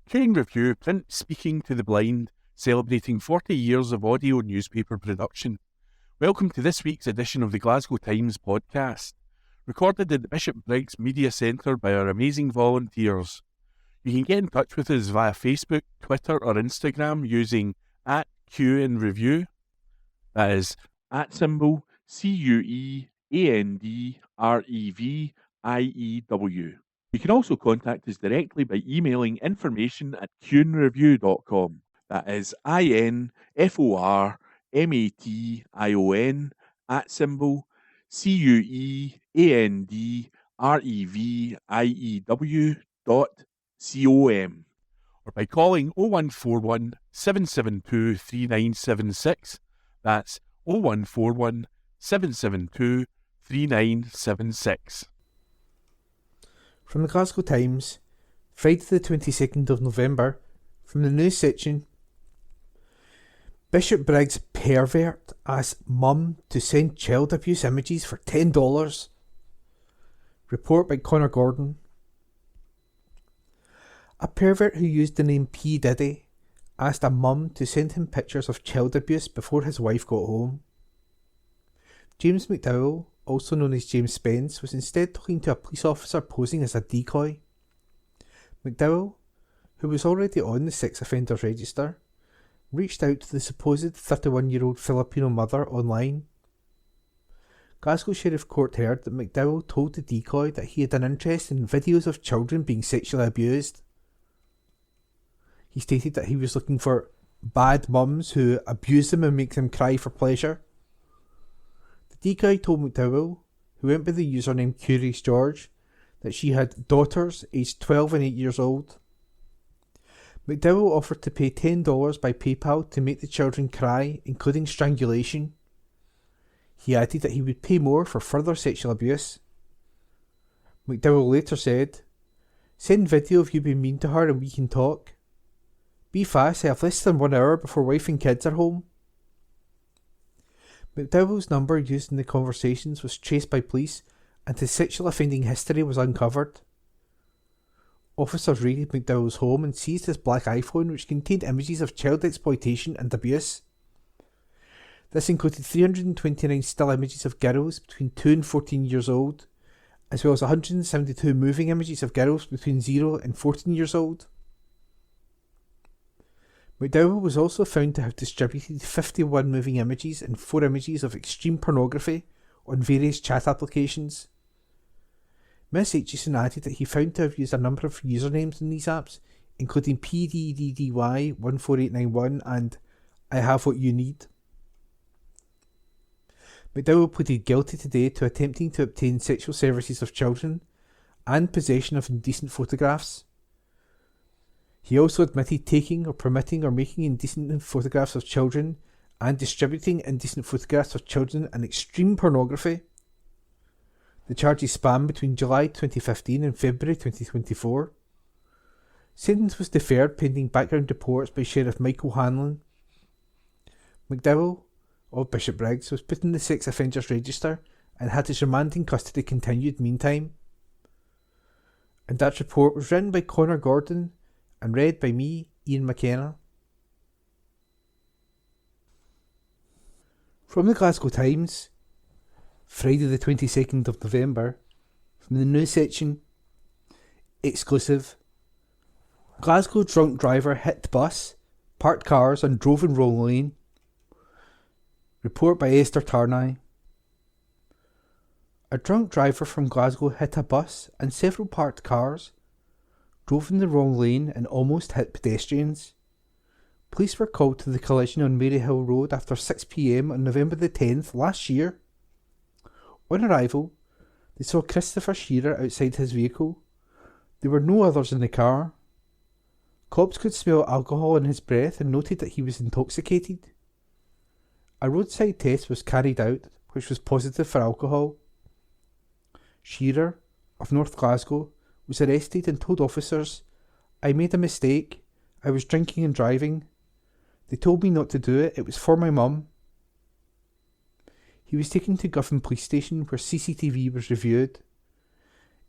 Caring Review Print Speaking to the Blind, celebrating 40 years of audio newspaper production. Welcome to this week's edition of the Glasgow Times podcast, recorded at the Bishop Briggs Media Centre by our amazing volunteers. You can get in touch with us via Facebook, Twitter or Instagram using @QandReview. That is @CUEANDREVIEW. You can also contact us directly by emailing information@QandReview.com. That is INFORMATION@CUEANDREVIEW.com, or by calling 0141 772 3976. That's 0141 772 3976. From the Glasgow Times, Friday the 22nd of November, from the news section. Bishop Briggs pervert asks mum to send child abuse images for $10. Report by Connor Gordon. A pervert who used the name P. Diddy asked a mum to send him pictures of child abuse before his wife got home. James McDowell, also known as James Spence, was instead talking to a police officer posing as a decoy. McDowell, who was already on the sex offenders register, reached out to the supposed 31-year-old Filipino mother online. Glasgow Sheriff Court heard that McDowell told the decoy that he had an interest in videos of children being sexually abused. He stated that he was looking for bad mums who abuse them and make them cry for pleasure. The decoy told McDowell, who went by the username Curious George, that she had daughters aged 12 and 8 years old. McDowell offered to pay $10 by PayPal to make the children cry, including strangulation. He added that he would pay more for further sexual abuse. McDowell later said, "Send video of you being mean to her and we can talk. Be fast, I have less than 1 hour before wife and kids are home." McDowell's number used in the conversations was traced by police and his sexual offending history was uncovered. Officers raided McDowell's home and seized his black iPhone, which contained images of child exploitation and abuse. This included 329 still images of girls between 2 and 14 years old, as well as 172 moving images of girls between 0 and 14 years old. McDowell was also found to have distributed 51 moving images and 4 images of extreme pornography on various chat applications. Miss Aitchison added that he found to have used a number of usernames in these apps, including PDDDY14891 and I Have What You Need. McDowell pleaded guilty today to attempting to obtain sexual services of children and possession of indecent photographs. He also admitted taking or permitting or making indecent photographs of children and distributing indecent photographs of children and extreme pornography. The charges span between July 2015 and February 2024. Sentence was deferred pending background reports by Sheriff Michael Hanlon. McDowell, of Bishop Briggs, was put in the sex offenders register and had his remand in custody continued meantime. And that report was written by Connor Gordon and read by me, Ian McKenna. From the Glasgow Times, Friday the 22nd of November, from the news section. Exclusive. Glasgow drunk driver hit bus, parked cars and drove in wrong lane. Report by Esther Tarnay. A drunk driver from Glasgow hit a bus and several parked cars, drove in the wrong lane and almost hit pedestrians. Police were called to the collision on Maryhill Road after 6 p.m. on November the 10th last year. On arrival, they saw Christopher Shearer outside his vehicle. There were no others in the car. Cops could smell alcohol in his breath and noted that he was intoxicated. A roadside test was carried out, which was positive for alcohol. Shearer, of North Glasgow, was arrested and told officers, "I made a mistake. I was drinking and driving. They told me not to do it. It was for my mum." He was taken to Guffin Police Station where CCTV was reviewed.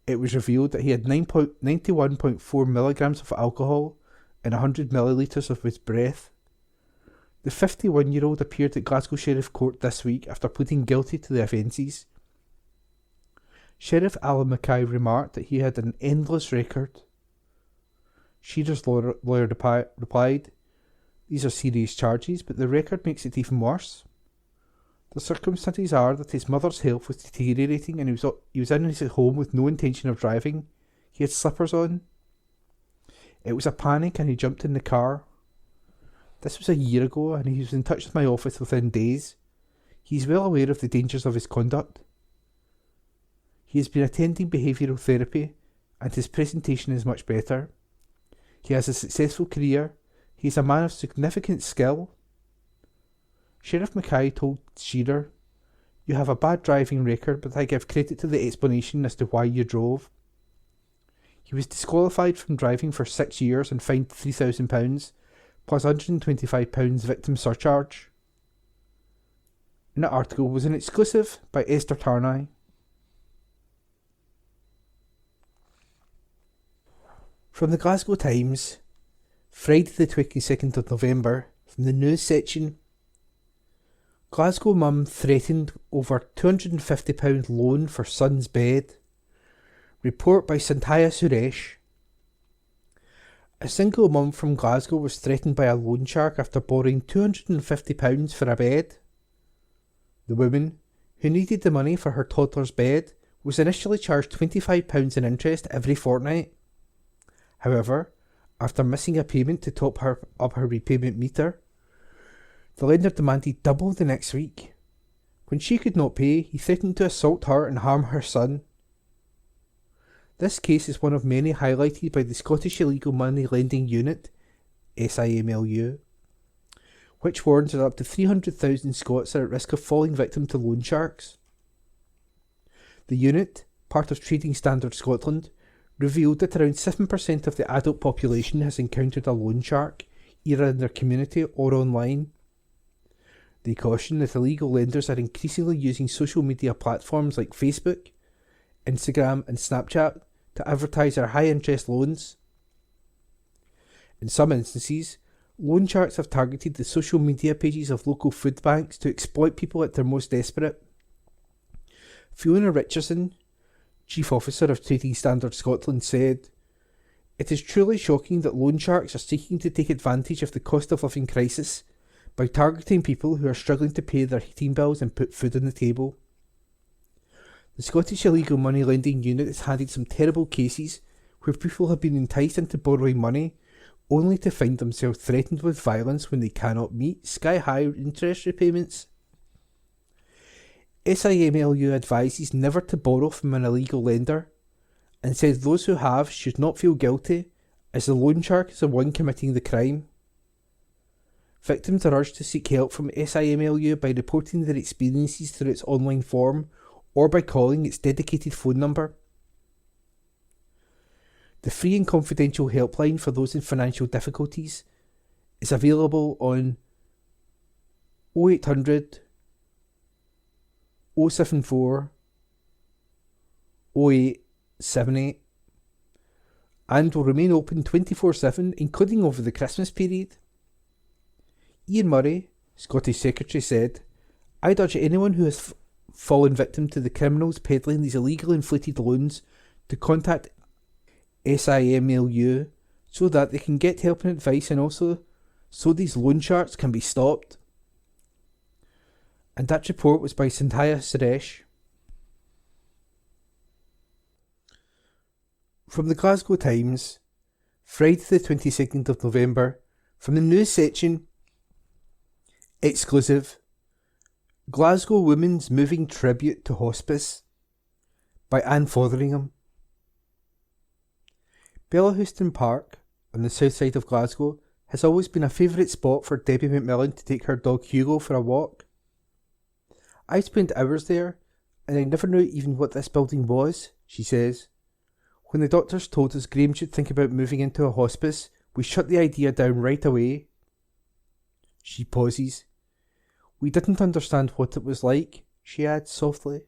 It was revealed that he had 91.4 milligrams of alcohol and 100 millilitres of his breath. The 51-year-old appeared at Glasgow Sheriff Court this week after pleading guilty to the offences. Sheriff Alan Mackay remarked that he had an endless record. Shearer's lawyer replied, "These are serious charges, but the record makes it even worse. The circumstances are that his mother's health was deteriorating and he was in his home with no intention of driving. He had slippers on. It was a panic and he jumped in the car. This was a year ago and he was in touch with my office within days. He is well aware of the dangers of his conduct. He has been attending behavioural therapy and his presentation is much better. He has a successful career. He is a man of significant skill." Sheriff Mackay told Shearer, "You have a bad driving record, but I give credit to the explanation as to why you drove." He was disqualified from driving for 6 years and fined £3,000 plus £125 victim surcharge. And that article was an exclusive by Esther Tarnay. From the Glasgow Times, Friday the 22nd of November, from the news section. Glasgow mum threatened over £250 loan for son's bed. Report by Santaya Suresh. A single mum from Glasgow was threatened by a loan shark after borrowing £250 for a bed. The woman, who needed the money for her toddler's bed, was initially charged £25 in interest every fortnight. However, after missing a payment to top up her repayment meter, the lender demanded double the next week. When she could not pay, he threatened to assault her and harm her son. This case is one of many highlighted by the Scottish Illegal Money Lending Unit, SIMLU, which warns that up to 300,000 Scots are at risk of falling victim to loan sharks. The unit, part of Trading Standards Scotland, revealed that around 7% of the adult population has encountered a loan shark, either in their community or online. They caution that illegal lenders are increasingly using social media platforms like Facebook, Instagram and Snapchat to advertise their high-interest loans. In some instances, loan sharks have targeted the social media pages of local food banks to exploit people at their most desperate. Fiona Richardson, Chief Officer of Trading Standards Scotland, said, "It is truly shocking that loan sharks are seeking to take advantage of the cost of living crisis by targeting people who are struggling to pay their heating bills and put food on the table." The Scottish Illegal Money Lending Unit has handled some terrible cases where people have been enticed into borrowing money only to find themselves threatened with violence when they cannot meet sky-high interest repayments. SIMLU advises never to borrow from an illegal lender and says those who have should not feel guilty, as the loan shark is the one committing the crime. Victims are urged to seek help from SIMLU by reporting their experiences through its online form or by calling its dedicated phone number. The free and confidential helpline for those in financial difficulties is available on 0800 074 0878 and will remain open 24/7, including over the Christmas period. Ian Murray, Scottish Secretary, said, "I'd urge anyone who has fallen victim to the criminals peddling these illegal inflated loans to contact SIMLU so that they can get help and advice, and also so these loan sharks can be stopped." And that report was by Santaya Suresh. From the Glasgow Times, Friday the 22nd of November, from the news section. Exclusive. Glasgow Women's Moving Tribute to Hospice by Anne Fotheringham. Bellahouston Park, on the south side of Glasgow, has always been a favourite spot for Debbie McMillan to take her dog Hugo for a walk. I spent hours there, and I never knew even what this building was, she says. When the doctors told us Graham should think about moving into a hospice, we shut the idea down right away. She pauses. We didn't understand what it was like, she adds softly.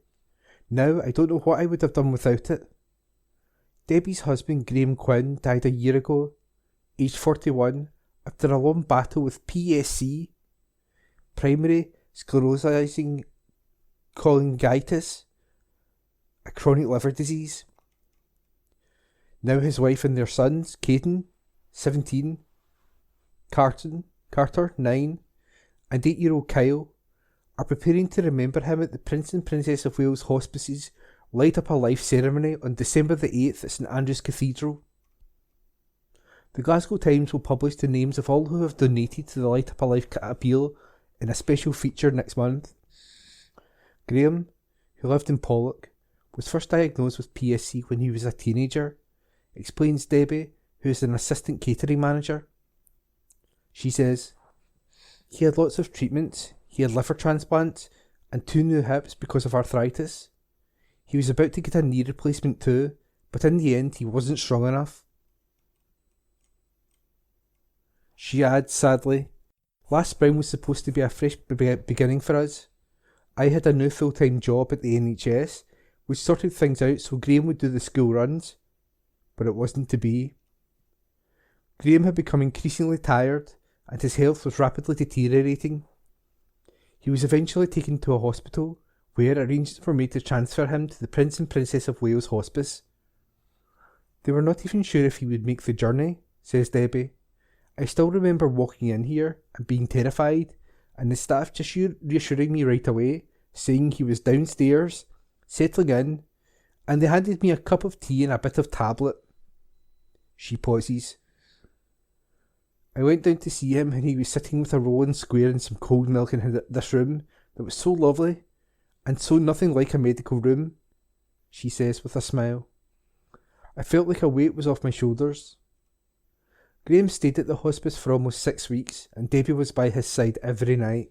Now I don't know what I would have done without it. Debbie's husband Graham Quinn died a year ago, aged 41, after a long battle with PSC, primary sclerosing cholangitis, a chronic liver disease. Now his wife and their sons, Caden, 17, Carter, 9, and 8-year-old Kyle, are preparing to remember him at the Prince and Princess of Wales Hospice's Light Up a Life ceremony on December the 8th at St Andrew's Cathedral. The Glasgow Times will publish the names of all who have donated to the Light Up a Life appeal in a special feature next month. Graham, who lived in Pollock, was first diagnosed with PSC when he was a teenager, explains Debbie, who is an assistant catering manager. She says, he had lots of treatments, he had liver transplants and 2 new hips because of arthritis. He was about to get a knee replacement too, but in the end he wasn't strong enough. She adds sadly, last spring was supposed to be a fresh beginning for us. I had a new full-time job at the NHS, which sorted things out so Graham would do the school runs, but it wasn't to be. Graham had become increasingly tired, and his health was rapidly deteriorating. He was eventually taken to a hospital, where arrangements were made to transfer him to the Prince and Princess of Wales Hospice. They were not even sure if he would make the journey, says Debbie. I still remember walking in here and being terrified, and the staff just reassuring me right away, saying he was downstairs, settling in, and they handed me a cup of tea and a bit of tablet. She pauses. I went down to see him and he was sitting with a rolling square and some cold milk in this room that was so lovely and so nothing like a medical room, she says with a smile. I felt like a weight was off my shoulders. Graham stayed at the hospice for almost 6 weeks and Debbie was by his side every night.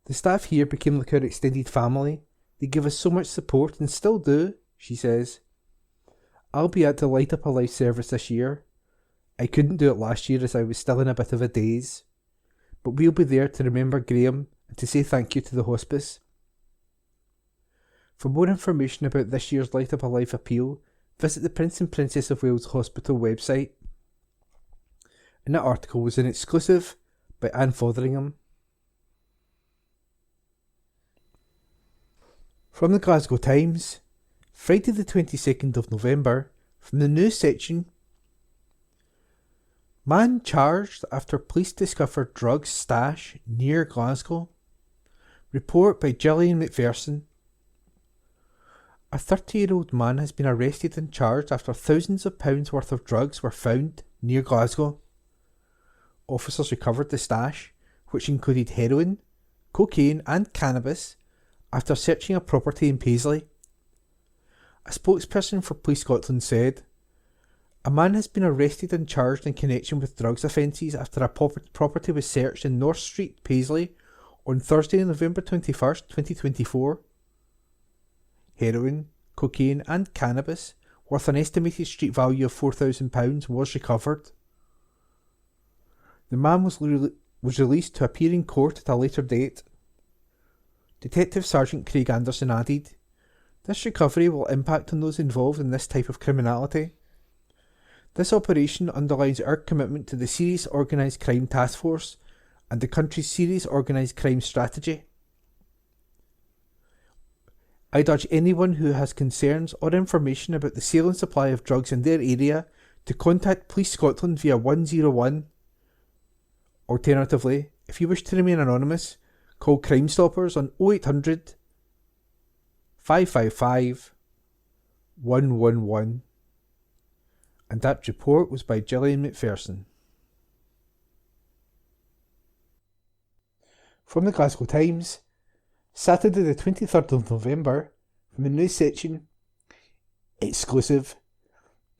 The staff here became like our extended family. They give us so much support and still do, she says. I'll be at the Light Up a Life service this year. I couldn't do it last year as I was still in a bit of a daze. But we'll be there to remember Graham and to say thank you to the hospice. For more information about this year's Light Up a Life appeal, visit the Prince and Princess of Wales Hospital website. And that article was an exclusive by Anne Fotheringham. From the Glasgow Times, Friday the 22nd of November, from the news section. Man charged after police discovered drugs stash near Glasgow. Report by Gillian McPherson. A 30-year-old man has been arrested and charged after thousands of pounds worth of drugs were found near Glasgow. Officers recovered the stash, which included heroin, cocaine and cannabis, after searching a property in Paisley. A spokesperson for Police Scotland said, a man has been arrested and charged in connection with drugs offences after a property was searched in North Street, Paisley, on Thursday, November 21st, 2024. Heroin, cocaine and cannabis, worth an estimated street value of £4,000, was recovered. The man was released to appear in court at a later date. Detective Sergeant Craig Anderson added, this recovery will impact on those involved in this type of criminality. This operation underlines our commitment to the Serious Organised Crime Task Force and the country's Serious Organised Crime Strategy. I'd urge anyone who has concerns or information about the sale and supply of drugs in their area to contact Police Scotland via 101. Alternatively, if you wish to remain anonymous, call Crime Stoppers on 0800 555 111. And that report was by Gillian McPherson. From the Glasgow Times, Saturday the 23rd of November, from the news section, exclusive.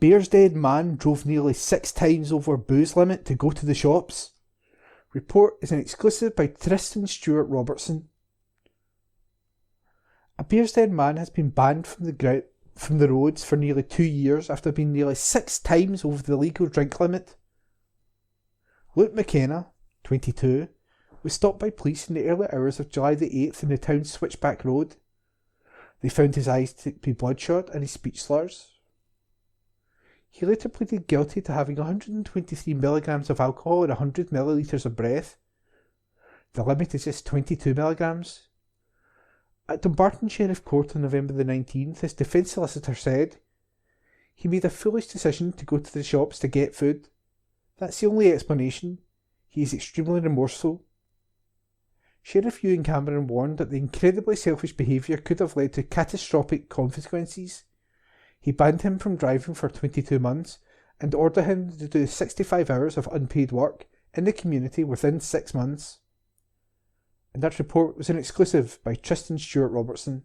Bearsden man drove nearly 6 times over booze limit to go to the shops. Report is an exclusive by Tristan Stewart Robertson. A Bearsden man has been banned from the roads for nearly 2 years after being nearly 6 times over the legal drink limit. Luke McKenna, 22, was stopped by police in the early hours of July the 8th in the town's Switchback Road. They found his eyes to be bloodshot and his speech slurs. He later pleaded guilty to having 123 milligrams of alcohol in 100 millilitres of breath. The limit is just 22 milligrams. At Dumbarton Sheriff Court on November the 19th, his defence solicitor said, "He made a foolish decision to go to the shops to get food. That's the only explanation. He is extremely remorseful." Sheriff Ewan Cameron warned that the incredibly selfish behaviour could have led to catastrophic consequences. He banned him from driving for 22 months and ordered him to do 65 hours of unpaid work in the community within 6 months. And that report was an exclusive by Tristan Stewart Robertson.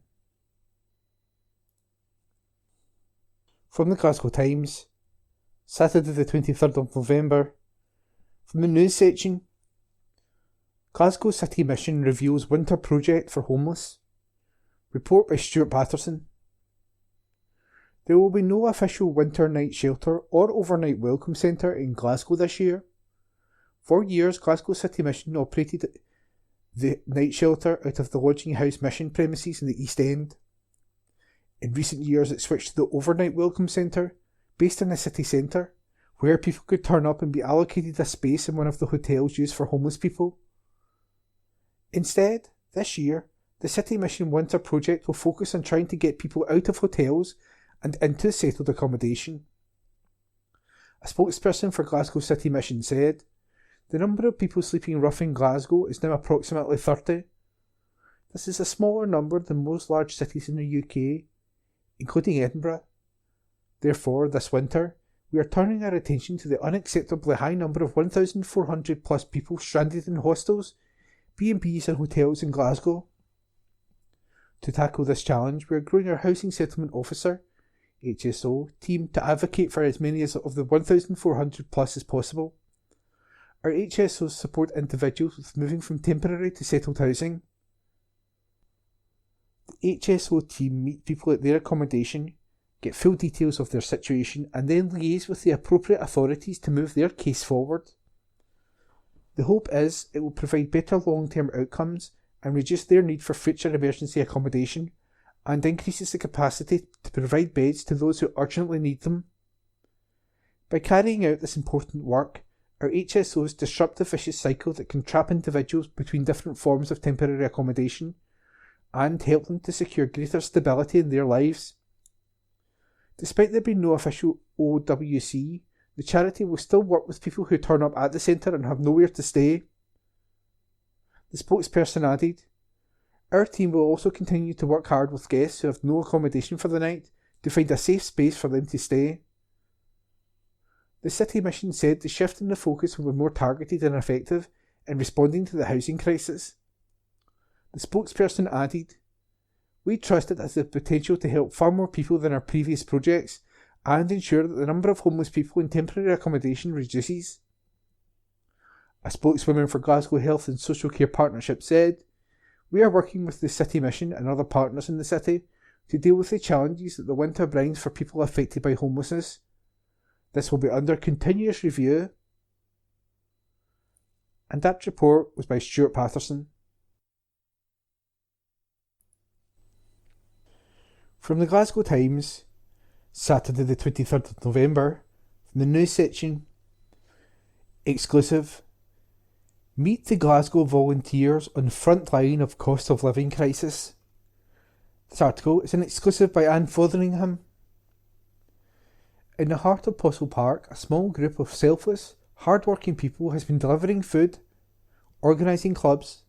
From the Glasgow Times, Saturday the 23rd of November. From the news section, Glasgow City Mission reveals winter project for homeless. Report by Stuart Patterson. There will be no official winter night shelter or overnight welcome centre in Glasgow this year. For years, Glasgow City Mission operated the night shelter out of the Lodging House Mission premises in the East End. In recent years, it switched to the overnight welcome centre, based in the city centre, where people could turn up and be allocated a space in one of the hotels used for homeless people. Instead, this year, the City Mission Winter Project will focus on trying to get people out of hotels and into settled accommodation. A spokesperson for Glasgow City Mission said, "The number of people sleeping rough in Glasgow is now approximately 30. This is a smaller number than most large cities in the UK, including Edinburgh. Therefore, this winter, we are turning our attention to the unacceptably high number of 1,400 plus people stranded in hostels, B&Bs and hotels in Glasgow. To tackle this challenge, we are growing our Housing Settlement Officer HSO team to advocate for as many of the 1,400 plus as possible. Our HSOs support individuals with moving from temporary to settled housing. The HSO team meet people at their accommodation, get full details of their situation, and then liaise with the appropriate authorities to move their case forward. The hope is it will provide better long-term outcomes and reduce their need for future emergency accommodation, and increases the capacity to provide beds to those who urgently need them. By carrying out this important work, our HSOs disrupt the vicious cycle that can trap individuals between different forms of temporary accommodation, and help them to secure greater stability in their lives. Despite there being no official OWC, the charity will still work with people who turn up at the centre and have nowhere to stay." The spokesperson added, "Our team will also continue to work hard with guests who have no accommodation for the night to find a safe space for them to stay." The City Mission said the shift in the focus will be more targeted and effective in responding to the housing crisis. The spokesperson added, "We trust it has the potential to help far more people than our previous projects and ensure that the number of homeless people in temporary accommodation reduces." A spokeswoman for Glasgow Health and Social Care Partnership said, "We are working with the City Mission and other partners in the city to deal with the challenges that the winter brings for people affected by homelessness. This will be under continuous review." And that report was by Stuart Patterson. From the Glasgow Times, Saturday the 23rd of November, from the news section, exclusive. Meet the Glasgow volunteers on front line of cost of living crisis. This article is an exclusive by Anne Fotheringham. In the heart of Postle Park, a small group of selfless, hard-working people has been delivering food, organising clubs,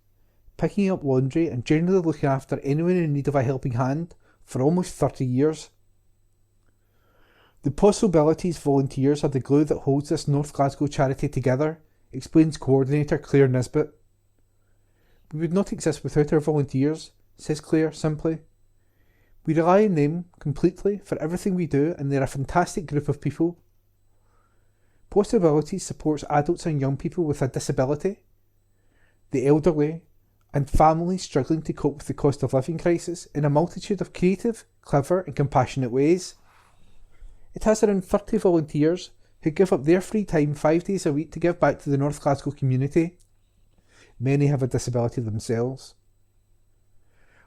picking up laundry and generally looking after anyone in need of a helping hand for almost 30 years. The Possibilities volunteers are the glue that holds this North Glasgow charity together, explains coordinator Claire Nisbet. "We would not exist without our volunteers," says Claire simply. "We rely on them completely for everything we do, and they're a fantastic group of people." Possibilities supports adults and young people with a disability, the elderly, and families struggling to cope with the cost of living crisis in a multitude of creative, clever and compassionate ways. It has around 30 volunteers who give up their free time 5 days a week to give back to the North Glasgow community. Many have a disability themselves.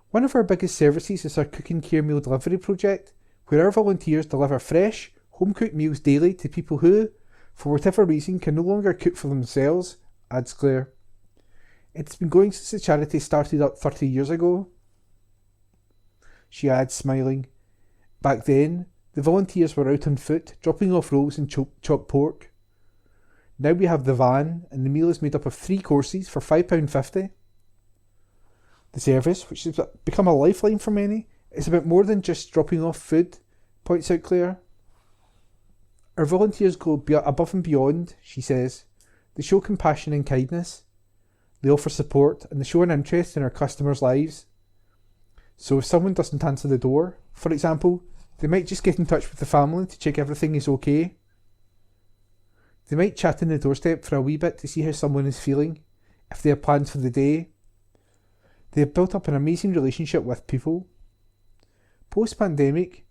One of our biggest services is our Cook and Care Meal Delivery project, where our volunteers deliver fresh, home-cooked meals daily to people who, for whatever reason, can no longer cook for themselves, adds Claire. It's been going since the charity started up 30 years ago, she adds, smiling. Back then, the volunteers were out on foot, dropping off rolls and chopped pork. Now we have the van, and the meal is made up of 3 courses for £5.50. The service, which has become a lifeline for many, is about more than just dropping off food, points out Claire. Our volunteers go above and beyond, she says. They show compassion and kindness. They offer support and they show an interest in our customers' lives. So if someone doesn't answer the door, for example, they might just get in touch with the family to check everything is okay. They might chat in the doorstep for a wee bit to see how someone is feeling, if they have plans for the day. They have built up an amazing relationship with people. Post-pandemic,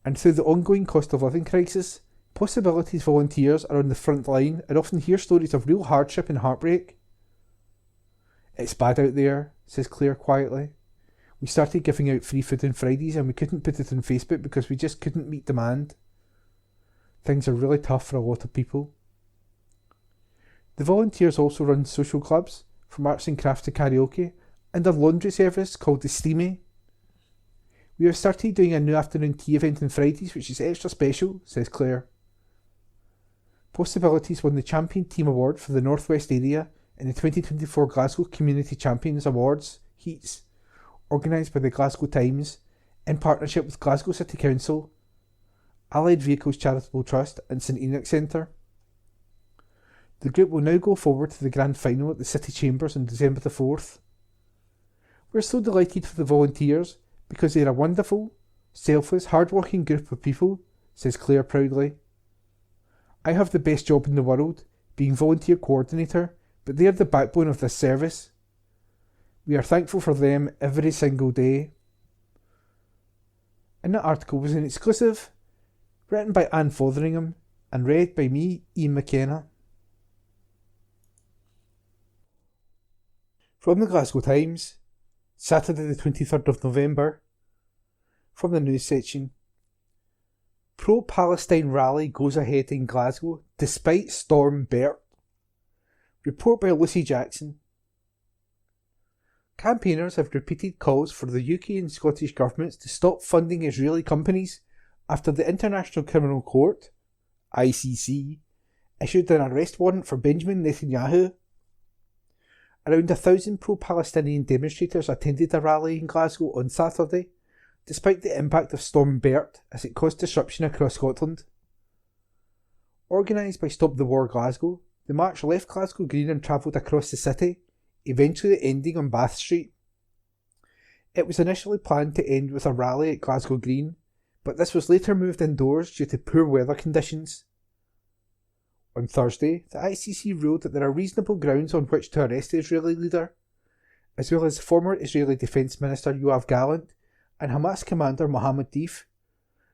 and through the ongoing cost of living crisis, Possibilities volunteers are on the front line and often hear stories of real hardship and heartbreak. It's bad out there, says Claire quietly. We started giving out free food on Fridays and we couldn't put it on Facebook because we just couldn't meet demand. Things are really tough for a lot of people. The volunteers also run social clubs, from arts and crafts to karaoke, and a laundry service called the Steamy. We have started doing a new afternoon tea event on Fridays, which is extra special, says Claire. Possibilities won the Champion Team Award for the North West area in the 2024 Glasgow Community Champions Awards Heats, organised by the Glasgow Times, in partnership with Glasgow City Council, Allied Vehicles Charitable Trust and St Enoch Centre. The group will now go forward to the grand final at the City Chambers on December the 4th. We're so delighted for the volunteers because they're a wonderful, selfless, hard-working group of people, says Claire proudly. I have the best job in the world, being volunteer coordinator, but they're the backbone of this service. We are thankful for them every single day. And that article was an exclusive, written by Anne Fotheringham and read by me, Ian McKenna. From the Glasgow Times, Saturday the 23rd of November, from the news section. Pro-Palestine rally goes ahead in Glasgow despite Storm Bert. Report by Lucy Jackson. Campaigners have repeated calls for the UK and Scottish governments to stop funding Israeli companies after the International Criminal Court, ICC, issued an arrest warrant for Benjamin Netanyahu. Around 1,000 pro-Palestinian demonstrators attended a rally in Glasgow on Saturday, despite the impact of Storm Bert as it caused disruption across Scotland. Organised by Stop the War Glasgow, the march left Glasgow Green and travelled across the city, eventually ending on Bath Street. It was initially planned to end with a rally at Glasgow Green, but this was later moved indoors due to poor weather conditions. On Thursday, the ICC ruled that there are reasonable grounds on which to arrest the Israeli leader, as well as former Israeli Defence Minister Yoav Gallant and Hamas commander Mohammed Deif,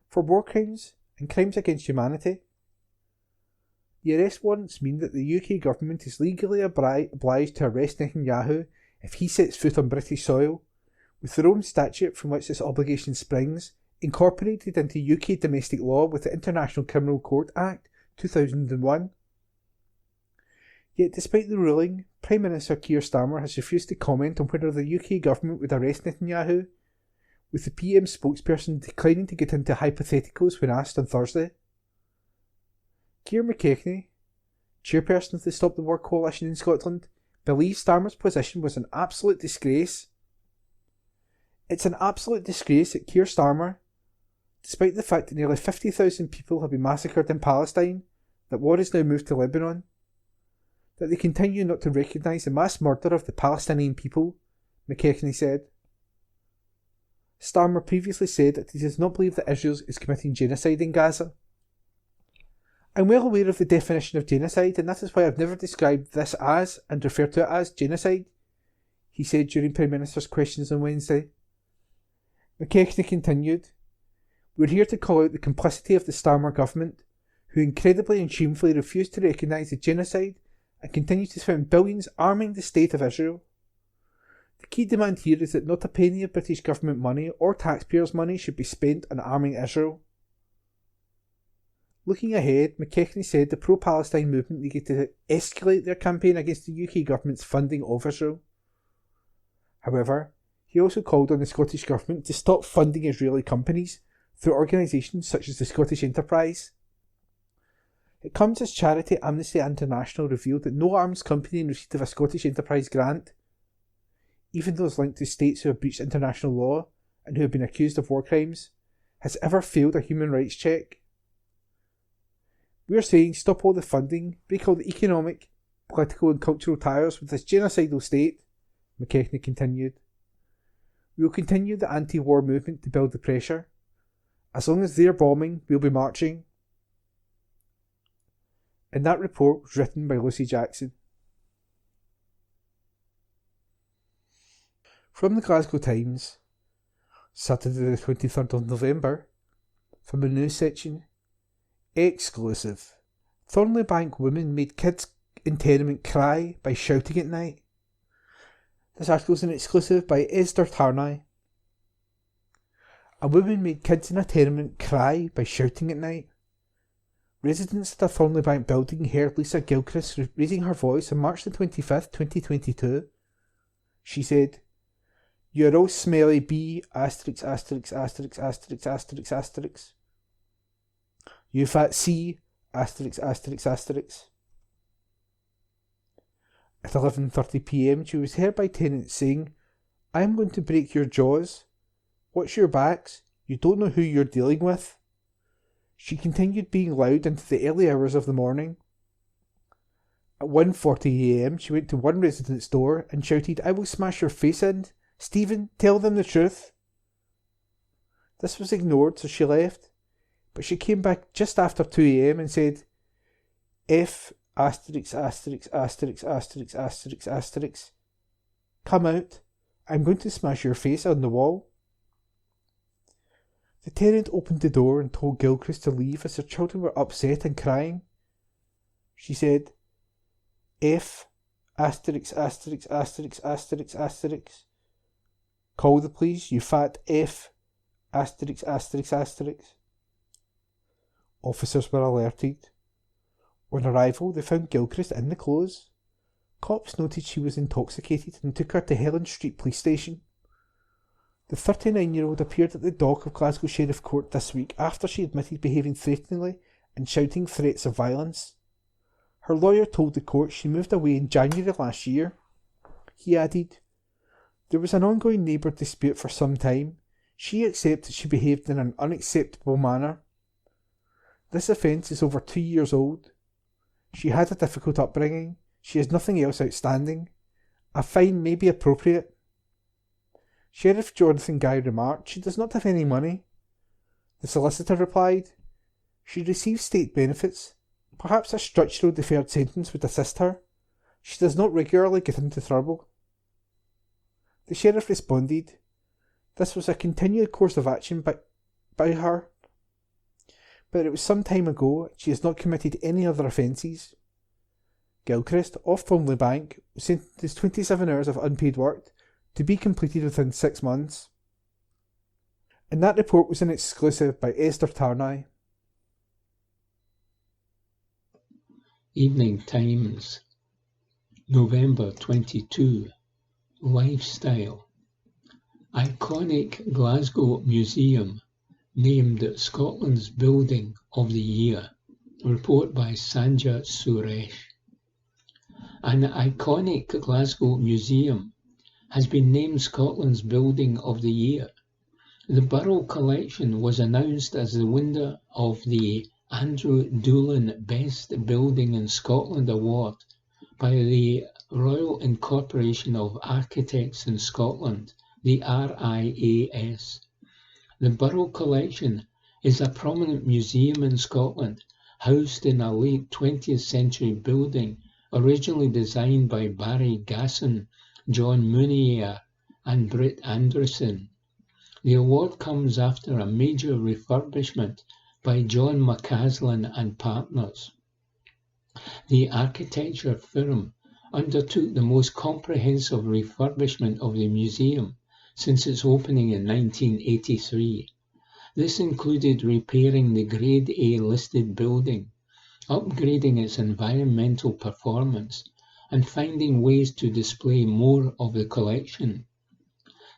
for war crimes and crimes against humanity. The arrest warrants mean that the UK government is legally obliged to arrest Netanyahu if he sets foot on British soil, with their own statute from which this obligation springs incorporated into UK domestic law with the International Criminal Court Act 2001. Yet despite the ruling, Prime Minister Keir Starmer has refused to comment on whether the UK government would arrest Netanyahu, with the PM spokesperson declining to get into hypotheticals when asked on Thursday. Keir McKechnie, chairperson of the Stop the War Coalition in Scotland, believes Starmer's position was an absolute disgrace. It's an absolute disgrace that Keir Starmer, despite the fact that nearly 50,000 people have been massacred in Palestine, that war is now moved to Lebanon, that they continue not to recognise the mass murder of the Palestinian people, McKechnie said. Starmer previously said that he does not believe that Israel is committing genocide in Gaza. I'm well aware of the definition of genocide, and that is why I've never described this as, and referred to it as, genocide, he said during Prime Minister's questions on Wednesday. McKechnie continued, We're here to call out the complicity of the Starmer government, who incredibly and shamefully refuse to recognise the genocide and continue to spend billions arming the State of Israel. The key demand here is that not a penny of British government money or taxpayers' money should be spent on arming Israel. Looking ahead, McKechnie said the pro-Palestine movement needed to escalate their campaign against the UK government's funding of Israel. However, he also called on the Scottish Government to stop funding Israeli companies through organisations such as the Scottish Enterprise. It comes as charity Amnesty International revealed that no arms company in receipt of a Scottish Enterprise grant, even those linked to states who have breached international law and who have been accused of war crimes, has ever failed a human rights check. We are saying stop all the funding, break all the economic, political and cultural ties with this genocidal state, McKechnie continued. We will continue the anti-war movement to build the pressure. As long as they're bombing, we'll be marching. And that report was written by Lucy Jackson. From the Glasgow Times, Saturday the 23rd of November, from the news section, exclusive. Thornleybank woman made kids in tenement cry by shouting at night. This article is an exclusive by Esther Tarnay. A woman made kids in a tenement cry by shouting at night. Residents at a Thornleybank building heard Lisa Gilchrist raising her voice on March the 25th, 2022. She said, "You're all smelly bee, asterisk, asterisk, asterisk, asterisk, asterisk, asterisk. You fat C, asterisk, asterisk, asterisk." At 11:30pm, she was heard by tenants saying, "I am going to break your jaws. Watch your backs. You don't know who you're dealing with." She continued being loud into the early hours of the morning. At 1:40am, she went to one resident's door and shouted, "I will smash your face in. Stephen, tell them the truth." This was ignored, so she left, but she came back just after 2am and said, "F asterisk asterisk asterisk asterisk asterisk asterisk. Come out. I'm going to smash your face on the wall." The tenant opened the door and told Gilchrist to leave as her children were upset and crying. She said, "F asterisk asterisk asterisk asterisk asterisk. Call the police, you fat F asterisk asterisk asterisk." Officers were alerted. On arrival, they found Gilchrist in the clothes. Cops noted she was intoxicated and took her to Helen Street Police Station. The 39-year-old appeared at the dock of Glasgow Sheriff Court this week after she admitted behaving threateningly and shouting threats of violence. Her lawyer told the court she moved away in January last year. He added, "There was an ongoing neighbour dispute for some time. She accepted she behaved in an unacceptable manner. This offence is over 2 years old. She had a difficult upbringing. She has nothing else outstanding. A fine may be appropriate." Sheriff Jonathan Guy remarked, "She does not have any money." The solicitor replied, "She receives state benefits. Perhaps a structural deferred sentence would assist her. She does not regularly get into trouble." The sheriff responded, "This was a continued course of action by her, but it was some time ago and she has not committed any other offences." Gilchrist, off Thornleybank, was sentenced to 27 hours of unpaid work to be completed within 6 months. And that report was an exclusive by Esther Tarnay. Evening Times, November 22. Lifestyle. Iconic Glasgow Museum named Scotland's Building of the Year. Report by Sanja Suresh. An iconic Glasgow museum has been named Scotland's Building of the Year. The Burrell Collection was announced as the winner of the Andrew Doolan Best Building in Scotland Award by the Royal Incorporation of Architects in Scotland, the RIAS. The Burrell Collection is a prominent museum in Scotland, housed in a late 20th century building originally designed by Barry Gasson, John Munier and Britt Anderson. The award comes after a major refurbishment by John McCaslin and Partners. The architecture firm undertook the most comprehensive refurbishment of the museum since its opening in 1983. This included repairing the Grade A listed building, upgrading its environmental performance, and finding ways to display more of the collection.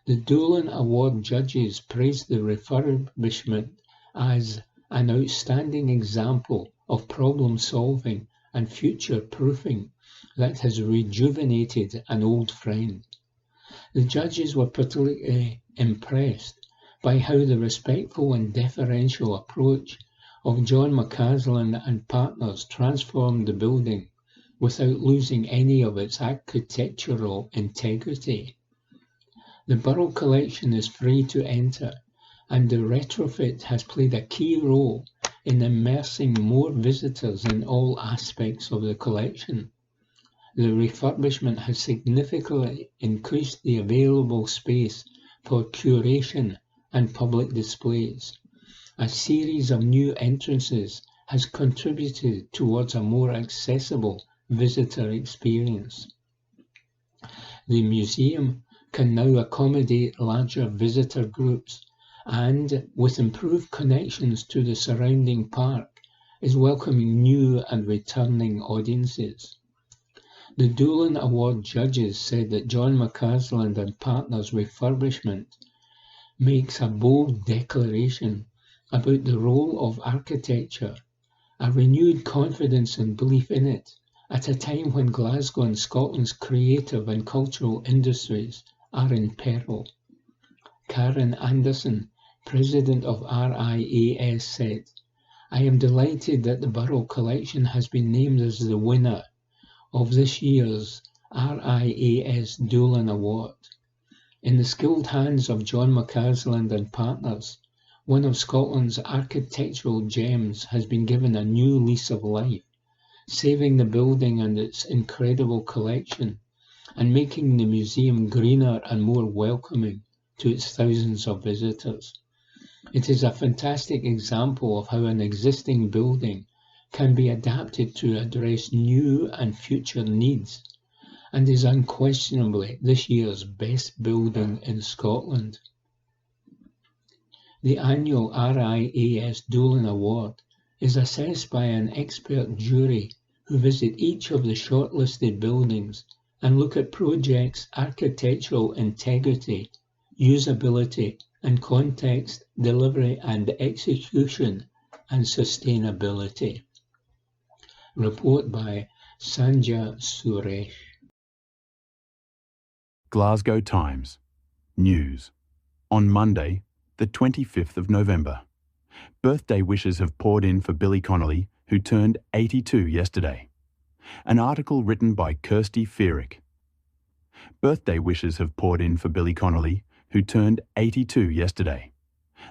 The Doolin Award judges praised the refurbishment as an outstanding example of problem solving and future proofing that has rejuvenated an old friend. The judges were particularly impressed by how the respectful and deferential approach of John McCausland and partners transformed the building without losing any of its architectural integrity. The Borough Collection is free to enter, and the retrofit has played a key role in immersing more visitors in all aspects of the collection. The refurbishment has significantly increased the available space for curation and public displays. A series of new entrances has contributed towards a more accessible visitor experience. The museum can now accommodate larger visitor groups and, with improved connections to the surrounding park, is welcoming new and returning audiences. The Doolin Award judges said that John McCausland and Partners refurbishment makes a bold declaration about the role of architecture, a renewed confidence and belief in it, at a time when Glasgow and Scotland's creative and cultural industries are in peril. Karen Anderson, president of RIAS, said, "I am delighted that the Borough Collection has been named as the winner of this year's RIAS Doolin Award. In the skilled hands of John McCausland and Partners, one of Scotland's architectural gems has been given a new lease of life, saving the building and its incredible collection, and making the museum greener and more welcoming to its thousands of visitors. It is a fantastic example of how an existing building can be adapted to address new and future needs, and is unquestionably this year's best building in Scotland." The annual RIAS Doolin Award is assessed by an expert jury who visit each of the shortlisted buildings and look at projects' architectural integrity, usability and context, delivery and execution, and sustainability. Report by Sanja Suresh. Glasgow Times. News. On Monday, the 25th of November. Birthday wishes have poured in for Billy Connolly, who turned 82 yesterday. An article written by Kirsty Feerick. Birthday wishes have poured in for Billy Connolly, who turned 82 yesterday.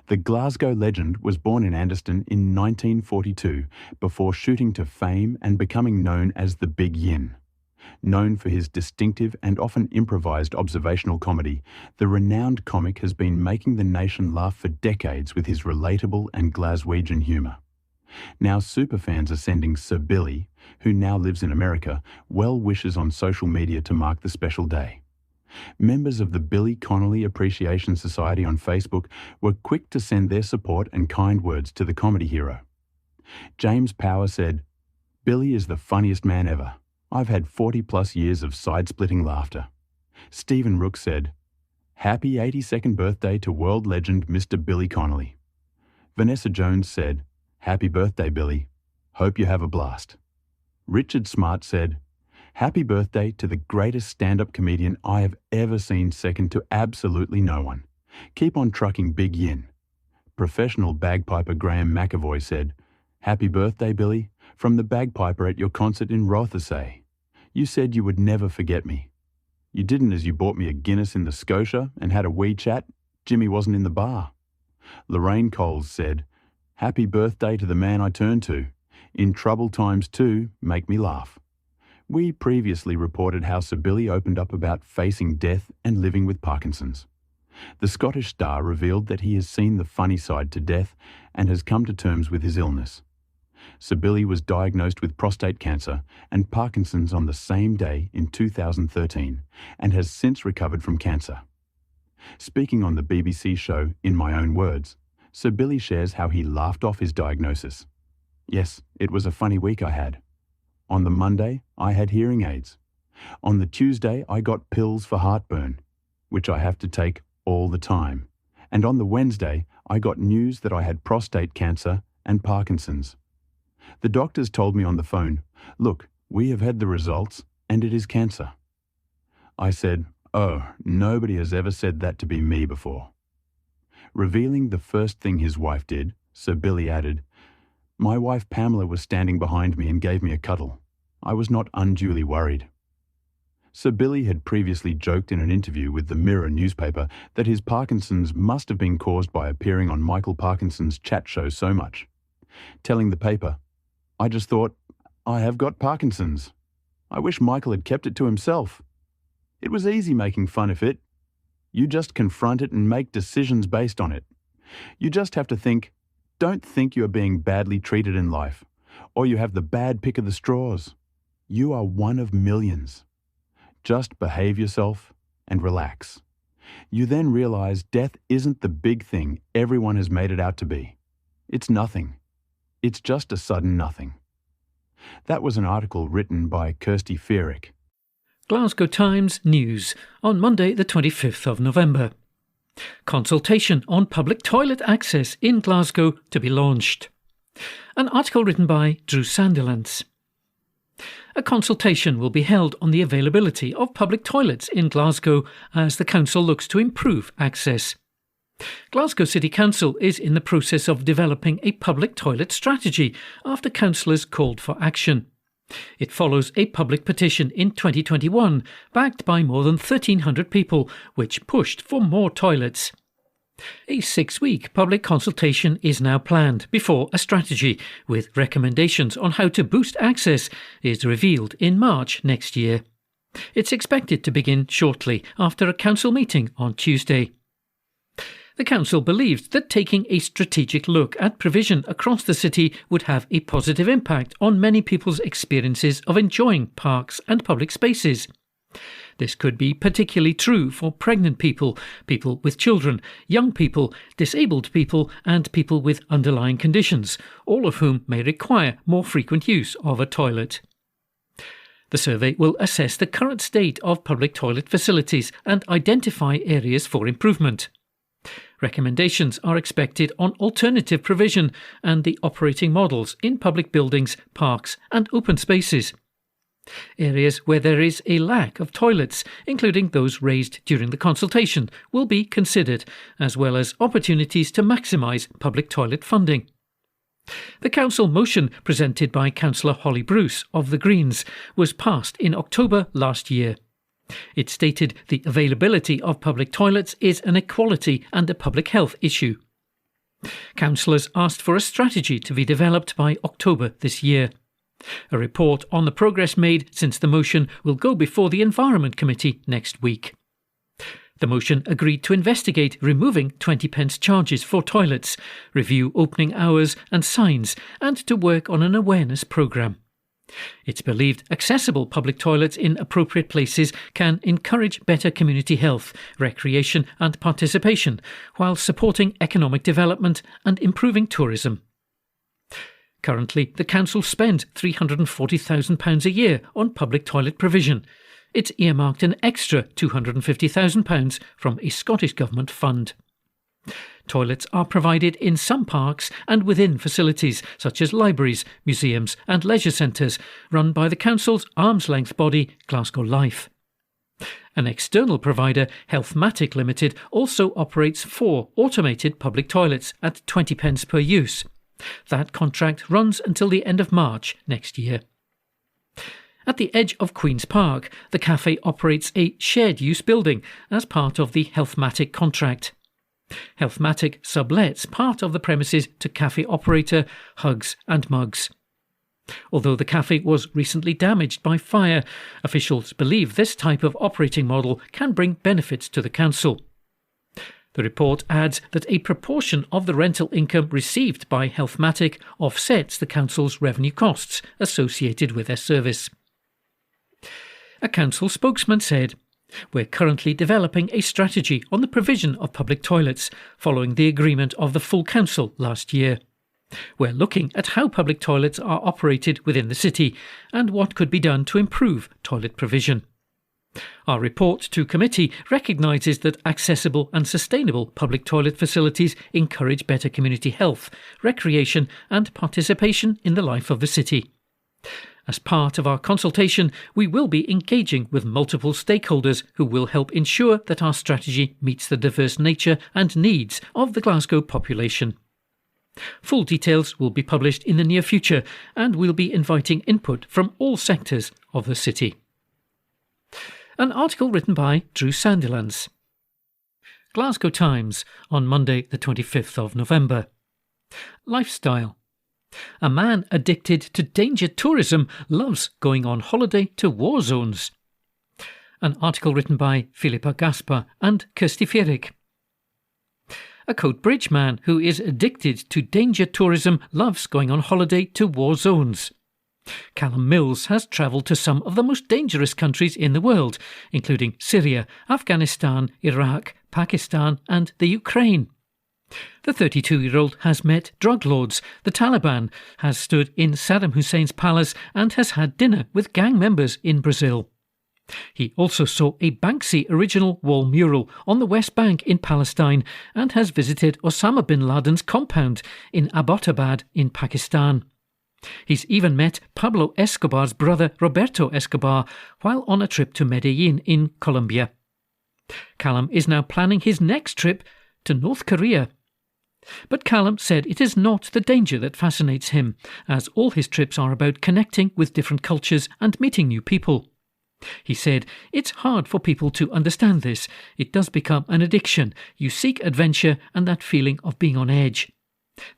The Glasgow legend was born in Anderston in 1942 before shooting to fame and becoming known as the Big Yin. Known for his distinctive and often improvised observational comedy, the renowned comic has been making the nation laugh for decades with his relatable and Glaswegian humour. Now superfans are sending Sir Billy, who now lives in America, well wishes on social media to mark the special day. Members of the Billy Connolly Appreciation Society on Facebook were quick to send their support and kind words to the comedy hero. James Power said, "Billy is the funniest man ever. I've had 40-plus years of side-splitting laughter." Stephen Rook said, "Happy 82nd birthday to world legend Mr. Billy Connolly." Vanessa Jones said, "Happy birthday, Billy. Hope you have a blast." Richard Smart said, "Happy birthday to the greatest stand-up comedian I have ever seen, second to absolutely no one. Keep on trucking Big Yin." Professional bagpiper Graham McAvoy said, "Happy birthday, Billy, from the bagpiper at your concert in Rothesay. You said you would never forget me. You didn't, as you bought me a Guinness in the Scotia and had a wee chat. Jimmy wasn't in the bar." Lorraine Coles said, "Happy birthday to the man I turn to. In troubled times too, make me laugh." We previously reported how Sir Billy opened up about facing death and living with Parkinson's. The Scottish Star revealed that he has seen the funny side to death and has come to terms with his illness. Sir Billy was diagnosed with prostate cancer and Parkinson's on the same day in 2013 and has since recovered from cancer. Speaking on the BBC show In My Own Words, So Billy shares how he laughed off his diagnosis. Yes, it was a funny week I had. On the Monday, I had hearing aids. On the Tuesday, I got pills for heartburn, which I have to take all the time. And on the Wednesday, I got news that I had prostate cancer and Parkinson's. The doctors told me on the phone, "Look, we have had the results, and it is cancer." I said, "Oh, nobody has ever said that to be me before." Revealing the first thing his wife did, Sir Billy added, "My wife Pamela was standing behind me and gave me a cuddle. I was not unduly worried." Sir Billy had previously joked in an interview with the Mirror newspaper that his Parkinson's must have been caused by appearing on Michael Parkinson's chat show so much, telling the paper, "I just thought, I have got Parkinson's. I wish Michael had kept it to himself. It was easy making fun of it. You just confront it and make decisions based on it. You just have to think, don't think you are being badly treated in life, or you have the bad pick of the straws. You are one of millions. Just behave yourself and relax. You then realize death isn't the big thing everyone has made it out to be. It's nothing. It's just a sudden nothing." That was an article written by Kirsty Feerick. Glasgow Times News on Monday the 25th of November. Consultation on public toilet access in Glasgow to be launched. An article written by Drew Sandilands. A consultation will be held on the availability of public toilets in Glasgow as the council looks to improve access. Glasgow City Council is in the process of developing a public toilet strategy after councillors called for action. It follows a public petition in 2021, backed by more than 1,300 people, which pushed for more toilets. A 6-week public consultation is now planned before a strategy, with recommendations on how to boost access, is revealed in March next year. It's expected to begin shortly after a council meeting on Tuesday. The council believes that taking a strategic look at provision across the city would have a positive impact on many people's experiences of enjoying parks and public spaces. This could be particularly true for pregnant people, people with children, young people, disabled people and people with underlying conditions, all of whom may require more frequent use of a toilet. The survey will assess the current state of public toilet facilities and identify areas for improvement. Recommendations are expected on alternative provision and the operating models in public buildings, parks and open spaces. Areas where there is a lack of toilets, including those raised during the consultation, will be considered, as well as opportunities to maximise public toilet funding. The council motion presented by Councillor Holly Bruce of the Greens was passed in October last year. It stated the availability of public toilets is an equality and a public health issue. Councillors asked for a strategy to be developed by October this year. A report on the progress made since the motion will go before the Environment Committee next week. The motion agreed to investigate removing 20p charges for toilets, review opening hours and signs, and to work on an awareness programme. It's believed accessible public toilets in appropriate places can encourage better community health, recreation and participation, while supporting economic development and improving tourism. Currently, the council spends £340,000 a year on public toilet provision. It's earmarked an extra £250,000 from a Scottish Government fund. Toilets are provided in some parks and within facilities such as libraries, museums and leisure centres run by the council's arm's-length body, Glasgow Life. An external provider, Healthmatic Limited, also operates 4 automated public toilets at 20p per use. That contract runs until the end of March next year. At the edge of Queen's Park, the cafe operates a shared-use building as part of the Healthmatic contract. Healthmatic sublets part of the premises to cafe operator Hugs and Mugs. Although the cafe was recently damaged by fire, officials believe this type of operating model can bring benefits to the council. The report adds that a proportion of the rental income received by Healthmatic offsets the council's revenue costs associated with their service. A council spokesman said, We're currently developing a strategy on the provision of public toilets following the agreement of the full council last year. We're looking at how public toilets are operated within the city and what could be done to improve toilet provision. Our report to committee recognises that accessible and sustainable public toilet facilities encourage better community health, recreation and participation in the life of the city. As part of our consultation, we will be engaging with multiple stakeholders who will help ensure that our strategy meets the diverse nature and needs of the Glasgow population. Full details will be published in the near future, and we'll be inviting input from all sectors of the city. An article written by Drew Sandilands. Glasgow Times on Monday the 25th of November. Lifestyle. A man addicted to danger tourism loves going on holiday to war zones. An article written by Filipa Gaspar and Kirsty Fierig. A Coatbridge man who is addicted to danger tourism loves going on holiday to war zones. Callum Mills has travelled to some of the most dangerous countries in the world, including Syria, Afghanistan, Iraq, Pakistan and the Ukraine. The 32-year-old has met drug lords, the Taliban, has stood in Saddam Hussein's palace and has had dinner with gang members in Brazil. He also saw a Banksy original wall mural on the West Bank in Palestine and has visited Osama bin Laden's compound in Abbottabad in Pakistan. He's even met Pablo Escobar's brother Roberto Escobar while on a trip to Medellin in Colombia. Callum is now planning his next trip to North Korea. But Callum said it is not the danger that fascinates him, as all his trips are about connecting with different cultures and meeting new people. He said, "It's hard for people to understand this. It does become an addiction. You seek adventure and that feeling of being on edge.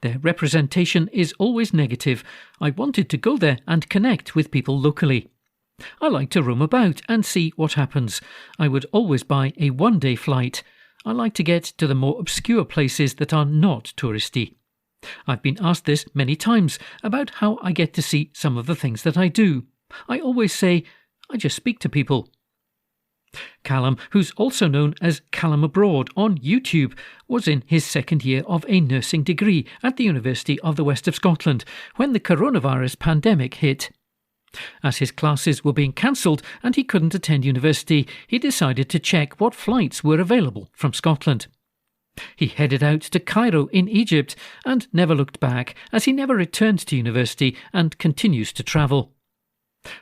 Their representation is always negative. I wanted to go there and connect with people locally. I like to roam about and see what happens. I would always buy a one-day flight. I like to get to the more obscure places that are not touristy. I've been asked this many times about how I get to see some of the things that I do. I always say, I just speak to people." Callum, who's also known as Callum Abroad on YouTube, was in his second year of a nursing degree at the University of the West of Scotland when the coronavirus pandemic hit. As his classes were being cancelled and he couldn't attend university, he decided to check what flights were available from Scotland. He headed out to Cairo in Egypt and never looked back, as he never returned to university and continues to travel.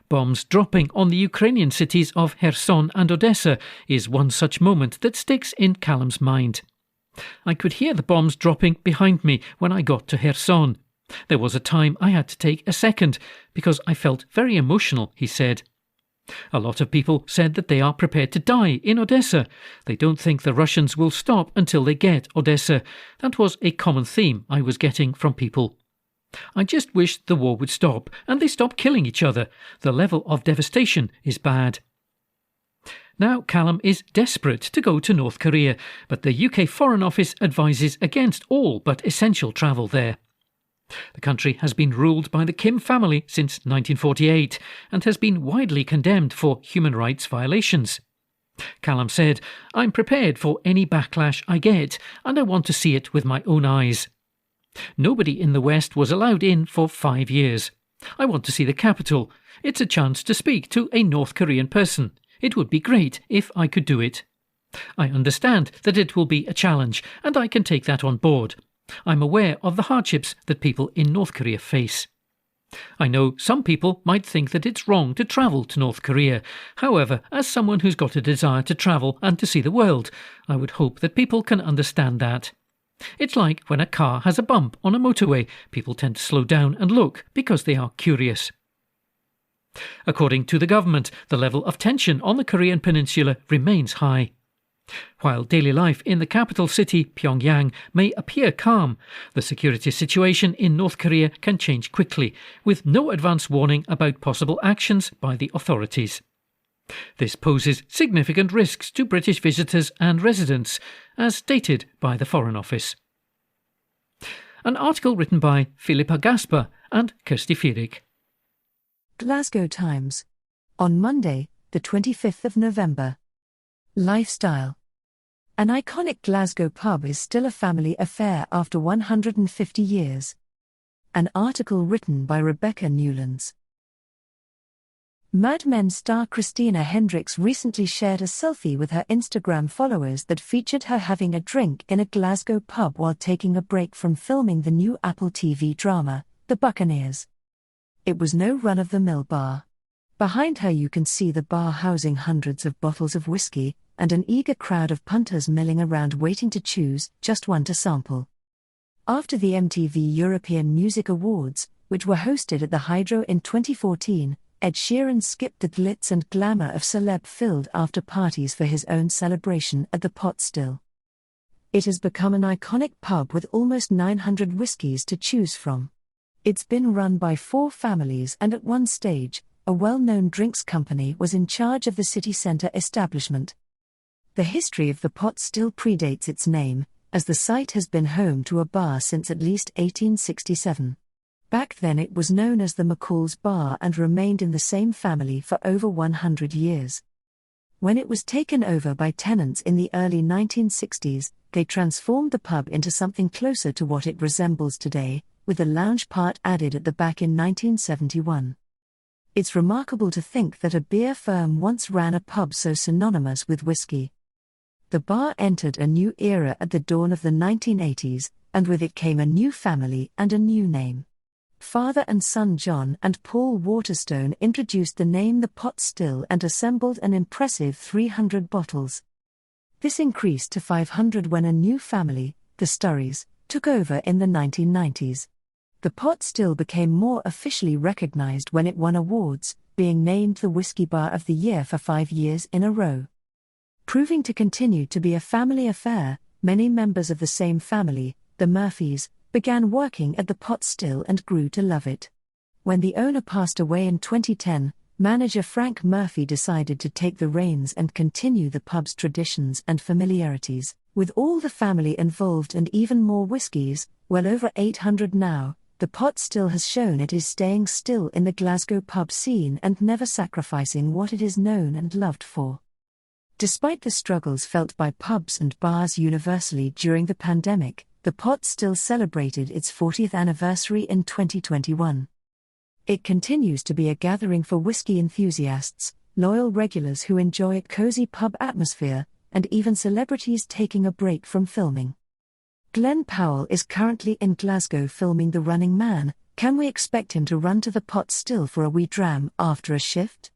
Bombs dropping on the Ukrainian cities of Kherson and Odessa is one such moment that sticks in Callum's mind. "I could hear the bombs dropping behind me when I got to Kherson. There was a time I had to take a second because I felt very emotional," he said. A lot of people said that they are prepared to die in Odessa. They don't think the Russians will stop until they get Odessa. That was a common theme I was getting from people. "I just wish the war would stop and they stop killing each other. The level of devastation is bad." Now Callum is desperate to go to North Korea, but the UK Foreign Office advises against all but essential travel there. The country has been ruled by the Kim family since 1948 and has been widely condemned for human rights violations. Callum said, "I'm prepared for any backlash I get and I want to see it with my own eyes. Nobody in the West was allowed in for 5 years. I want to see the capital. It's a chance to speak to a North Korean person. It would be great if I could do it. I understand that it will be a challenge and I can take that on board. I'm aware of the hardships that people in North Korea face. I know some people might think that it's wrong to travel to North Korea. However, as someone who's got a desire to travel and to see the world, I would hope that people can understand that. It's like when a car has a bump on a motorway, people tend to slow down and look because they are curious." According to the government, the level of tension on the Korean peninsula remains high. While daily life in the capital city, Pyongyang, may appear calm, the security situation in North Korea can change quickly, with no advance warning about possible actions by the authorities. This poses significant risks to British visitors and residents, as stated by the Foreign Office. An article written by Filipa Gaspar and Kirsty Fierig. Glasgow Times. On Monday, the 25th of November. Lifestyle. An iconic Glasgow pub is still a family affair after 150 years. An article written by Rebecca Newlands. Mad Men star Christina Hendricks recently shared a selfie with her Instagram followers that featured her having a drink in a Glasgow pub while taking a break from filming the new Apple TV drama, The Buccaneers. It was no run-of-the-mill bar. Behind her you can see the bar housing hundreds of bottles of whiskey, and an eager crowd of punters milling around waiting to choose just one to sample. After the MTV European Music Awards, which were hosted at the Hydro in 2014, Ed Sheeran skipped the glitz and glamour of celeb-filled after-parties for his own celebration at the Pot Still. It has become an iconic pub with almost 900 whiskies to choose from. It's been run by 4 families, and at one stage, a well-known drinks company was in charge of the city centre establishment. The history of the Pot Still predates its name, as the site has been home to a bar since at least 1867. Back then it was known as the McCall's Bar and remained in the same family for over 100 years. When it was taken over by tenants in the early 1960s, they transformed the pub into something closer to what it resembles today, with the lounge part added at the back in 1971. It's remarkable to think that a beer firm once ran a pub so synonymous with whiskey. The bar entered a new era at the dawn of the 1980s, and with it came a new family and a new name. Father and son John and Paul Waterstone introduced the name The Pot Still and assembled an impressive 300 bottles. This increased to 500 when a new family, the Sturries, took over in the 1990s. The Pot Still became more officially recognized when it won awards, being named the Whiskey Bar of the Year for 5 years in a row. Proving to continue to be a family affair, many members of the same family, the Murphys, began working at the Pot Still and grew to love it. When the owner passed away in 2010, manager Frank Murphy decided to take the reins and continue the pub's traditions and familiarities. With all the family involved and even more whiskies, well over 800 now, the Pot Still has shown it is staying still in the Glasgow pub scene and never sacrificing what it is known and loved for. Despite the struggles felt by pubs and bars universally during the pandemic, the Pot Still celebrated its 40th anniversary in 2021. It continues to be a gathering for whiskey enthusiasts, loyal regulars who enjoy a cozy pub atmosphere, and even celebrities taking a break from filming. Glenn Powell is currently in Glasgow filming The Running Man. Can we expect him to run to the Pot Still for a wee dram after a shift?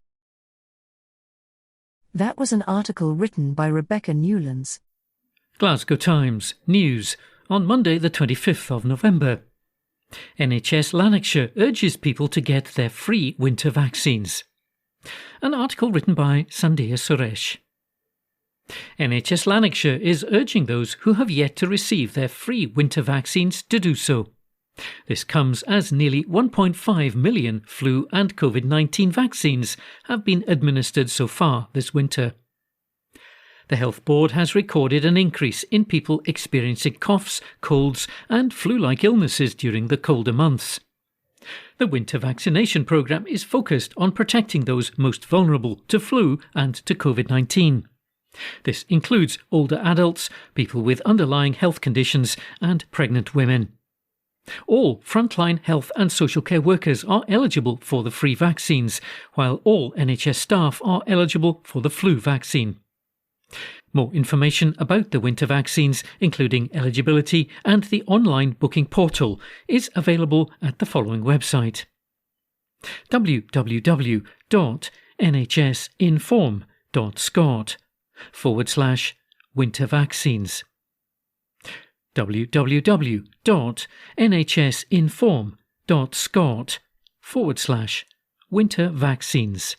That was an article written by Rebecca Newlands. Glasgow Times News on Monday the 25th of November. NHS Lanarkshire urges people to get their free winter vaccines. An article written by Sandeya Suresh. NHS Lanarkshire is urging those who have yet to receive their free winter vaccines to do so. This comes as nearly 1.5 million flu and COVID-19 vaccines have been administered so far this winter. The Health Board has recorded an increase in people experiencing coughs, colds and flu-like illnesses during the colder months. The winter vaccination programme is focused on protecting those most vulnerable to flu and to COVID-19. This includes older adults, people with underlying health conditions and pregnant women. All frontline health and social care workers are eligible for the free vaccines, while all NHS staff are eligible for the flu vaccine. More information about the winter vaccines, including eligibility and the online booking portal, is available at the following website: www.nhsinform.scot/winter vaccines. www.nhsinform.scot/winter vaccines.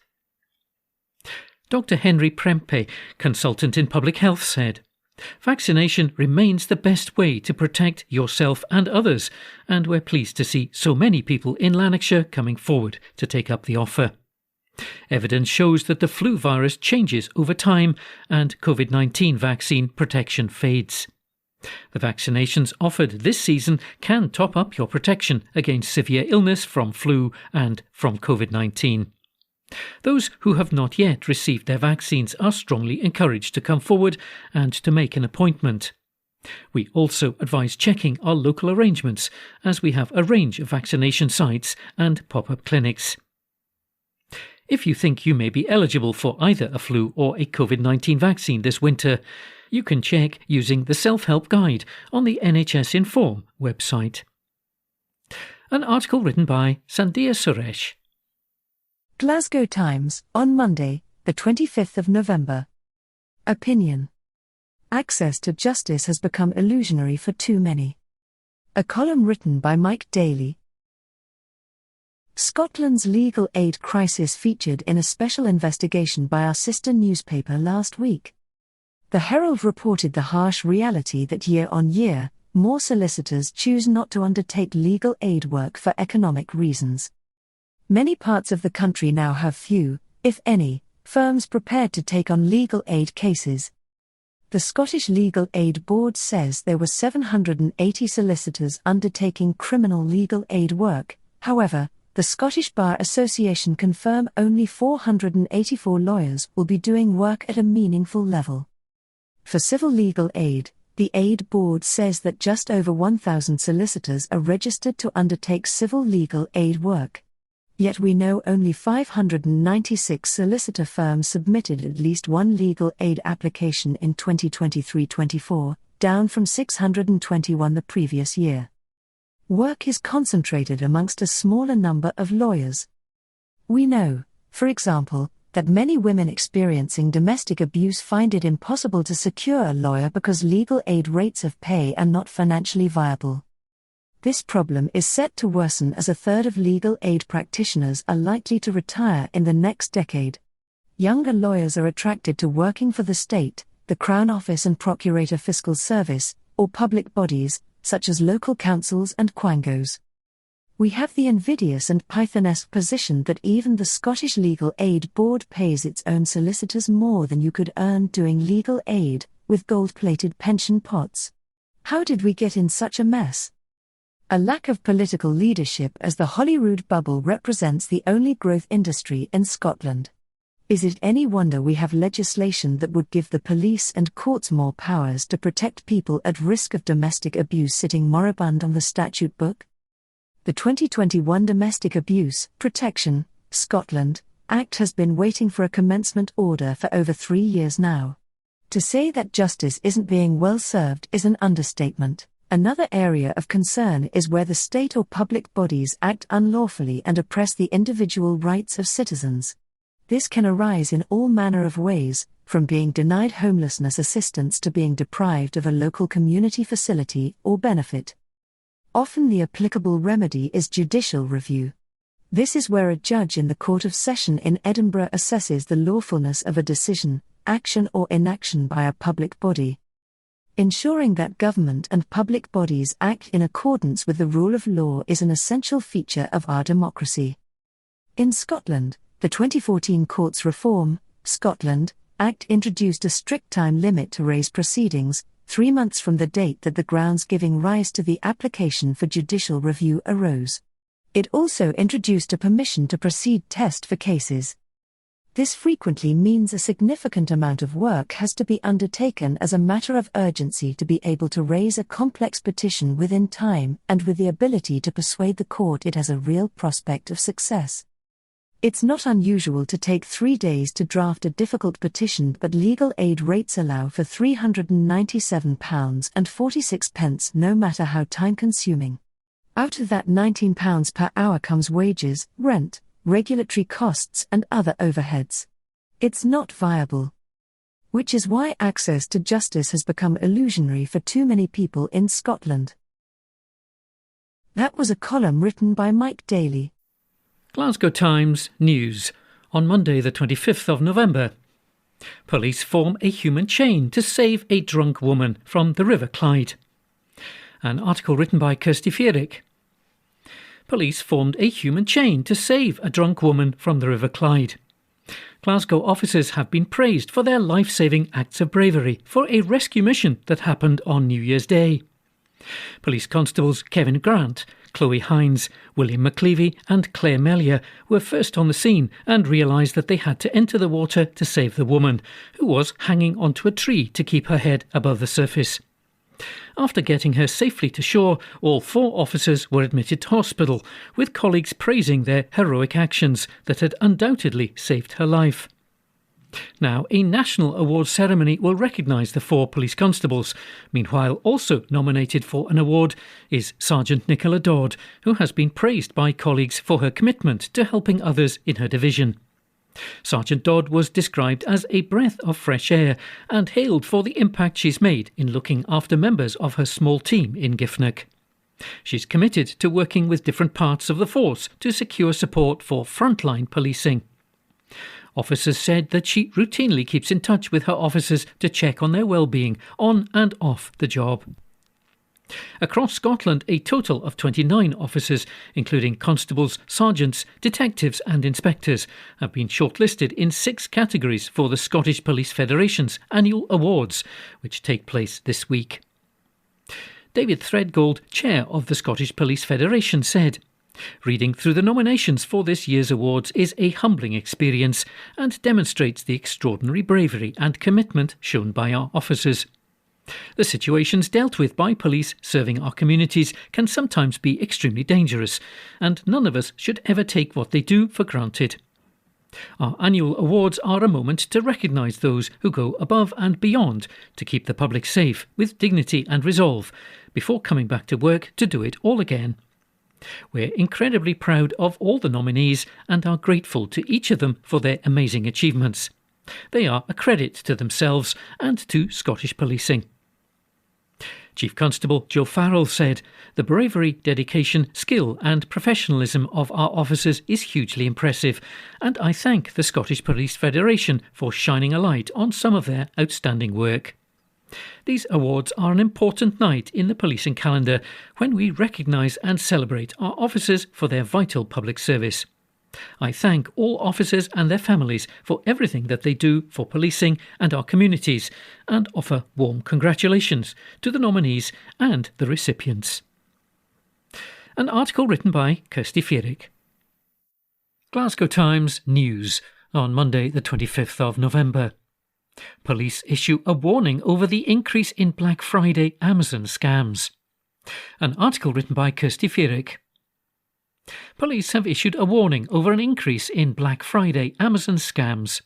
Dr. Henry Prempe, consultant in public health, said, "Vaccination remains the best way to protect yourself and others, and we're pleased to see so many people in Lanarkshire coming forward to take up the offer. Evidence shows that the flu virus changes over time and COVID-19 vaccine protection fades. The vaccinations offered this season can top up your protection against severe illness from flu and from COVID-19. Those who have not yet received their vaccines are strongly encouraged to come forward and to make an appointment. We also advise checking our local arrangements, as we have a range of vaccination sites and pop-up clinics. If you think you may be eligible for either a flu or a COVID-19 vaccine this winter, you can check using the self-help guide on the NHS Inform website. An article written by Sandhya Suresh. Glasgow Times, on Monday, the 25th of November. Opinion. Access to justice has become illusionary for too many. A column written by Mike Daly. Scotland's legal aid crisis featured in a special investigation by our sister newspaper last week. The Herald reported the harsh reality that year on year, more solicitors choose not to undertake legal aid work for economic reasons. Many parts of the country now have few, if any, firms prepared to take on legal aid cases. The Scottish Legal Aid Board says there were 780 solicitors undertaking criminal legal aid work. However, the Scottish Bar Association confirm only 484 lawyers will be doing work at a meaningful level. For civil legal aid, the Aid Board says that just over 1,000 solicitors are registered to undertake civil legal aid work. Yet we know only 596 solicitor firms submitted at least one legal aid application in 2023-24, down from 621 the previous year. Work is concentrated amongst a smaller number of lawyers. We know, for example, that many women experiencing domestic abuse find it impossible to secure a lawyer because legal aid rates of pay are not financially viable. This problem is set to worsen as a third of legal aid practitioners are likely to retire in the next decade. Younger lawyers are attracted to working for the state, the Crown Office and Procurator Fiscal Service, or public bodies, such as local councils and quangos. We have the invidious and Pythonesque position that even the Scottish Legal Aid Board pays its own solicitors more than you could earn doing legal aid, with gold-plated pension pots. How did we get in such a mess? A lack of political leadership, as the Holyrood bubble represents the only growth industry in Scotland. Is it any wonder we have legislation that would give the police and courts more powers to protect people at risk of domestic abuse sitting moribund on the statute book? The 2021 Domestic Abuse Protection, Scotland, Act has been waiting for a commencement order for over 3 years now. To say that justice isn't being well served is an understatement. Another area of concern is where the state or public bodies act unlawfully and oppress the individual rights of citizens. This can arise in all manner of ways, from being denied homelessness assistance to being deprived of a local community facility or benefit. Often the applicable remedy is judicial review. This is where a judge in the Court of Session in Edinburgh assesses the lawfulness of a decision, action or inaction by a public body. Ensuring that government and public bodies act in accordance with the rule of law is an essential feature of our democracy. In Scotland, the 2014 Courts Reform, Scotland, Act introduced a strict time limit to raise proceedings, 3 months from the date that the grounds giving rise to the application for judicial review arose. It also introduced a permission to proceed test for cases. This frequently means a significant amount of work has to be undertaken as a matter of urgency to be able to raise a complex petition within time and with the ability to persuade the court it has a real prospect of success. It's not unusual to take 3 days to draft a difficult petition, but legal aid rates allow for £397.46 no matter how time-consuming. Out of that £19 per hour comes wages, rent, regulatory costs and other overheads. It's not viable. Which is why access to justice has become illusionary for too many people in Scotland. That was a column written by Mike Daly. Glasgow Times News, on Monday the 25th of November. Police form a human chain to save a drunk woman from the River Clyde. An article written by Kirsty Fierick. Police formed a human chain to save a drunk woman from the River Clyde. Glasgow officers have been praised for their life-saving acts of bravery for a rescue mission that happened on New Year's Day. Police constables Kevin Grant, Chloe Hines, William McLeavy and Claire Mellier were first on the scene and realised that they had to enter the water to save the woman, who was hanging onto a tree to keep her head above the surface. After getting her safely to shore, all 4 officers were admitted to hospital, with colleagues praising their heroic actions that had undoubtedly saved her life. Now, a national awards ceremony will recognise the 4 police constables. Meanwhile, also nominated for an award is Sergeant Nicola Dodd, who has been praised by colleagues for her commitment to helping others in her division. Sergeant Dodd was described as a breath of fresh air and hailed for the impact she's made in looking after members of her small team in Giffnock. She's committed to working with different parts of the force to secure support for frontline policing. Officers said that she routinely keeps in touch with her officers to check on their well-being on and off the job. Across Scotland, a total of 29 officers, including constables, sergeants, detectives and inspectors, have been shortlisted in 6 categories for the Scottish Police Federation's annual awards, which take place this week. David Threadgold, chair of the Scottish Police Federation, said, "Reading through the nominations for this year's awards is a humbling experience and demonstrates the extraordinary bravery and commitment shown by our officers. The situations dealt with by police serving our communities can sometimes be extremely dangerous, and none of us should ever take what they do for granted. Our annual awards are a moment to recognise those who go above and beyond to keep the public safe with dignity and resolve before coming back to work to do it all again. We're incredibly proud of all the nominees and are grateful to each of them for their amazing achievements. They are a credit to themselves and to Scottish policing." Chief Constable Joe Farrell said, "The bravery, dedication, skill and professionalism of our officers is hugely impressive, and I thank the Scottish Police Federation for shining a light on some of their outstanding work. These awards are an important night in the policing calendar when we recognise and celebrate our officers for their vital public service. I thank all officers and their families for everything that they do for policing and our communities, and offer warm congratulations to the nominees and the recipients." An article written by Kirsty Fearick. Glasgow Times News on Monday the 25th of November. Police issue a warning over the increase in Black Friday Amazon scams. An article written by Kirsty Fearick. Police have issued a warning over an increase in Black Friday Amazon scams.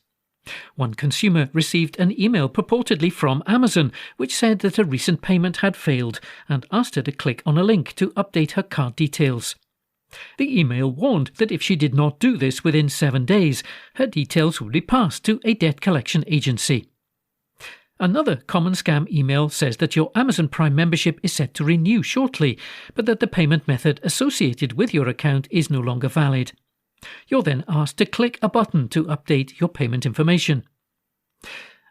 One consumer received an email purportedly from Amazon which said that a recent payment had failed and asked her to click on a link to update her card details. The email warned that if she did not do this within 7 days, her details would be passed to a debt collection agency. Another common scam email says that your Amazon Prime membership is set to renew shortly, but that the payment method associated with your account is no longer valid. You're then asked to click a button to update your payment information.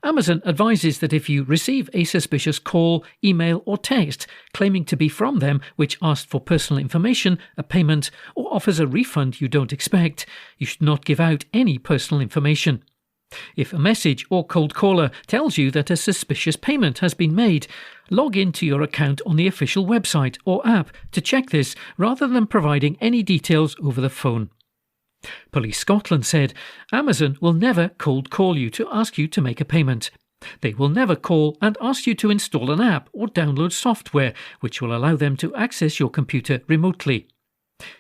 Amazon advises that if you receive a suspicious call, email or text claiming to be from them which asks for personal information, a payment, or offers a refund you don't expect, you should not give out any personal information. If a message or cold caller tells you that a suspicious payment has been made, log into your account on the official website or app to check this rather than providing any details over the phone. Police Scotland said Amazon will never cold call you to ask you to make a payment. They will never call and ask you to install an app or download software which will allow them to access your computer remotely.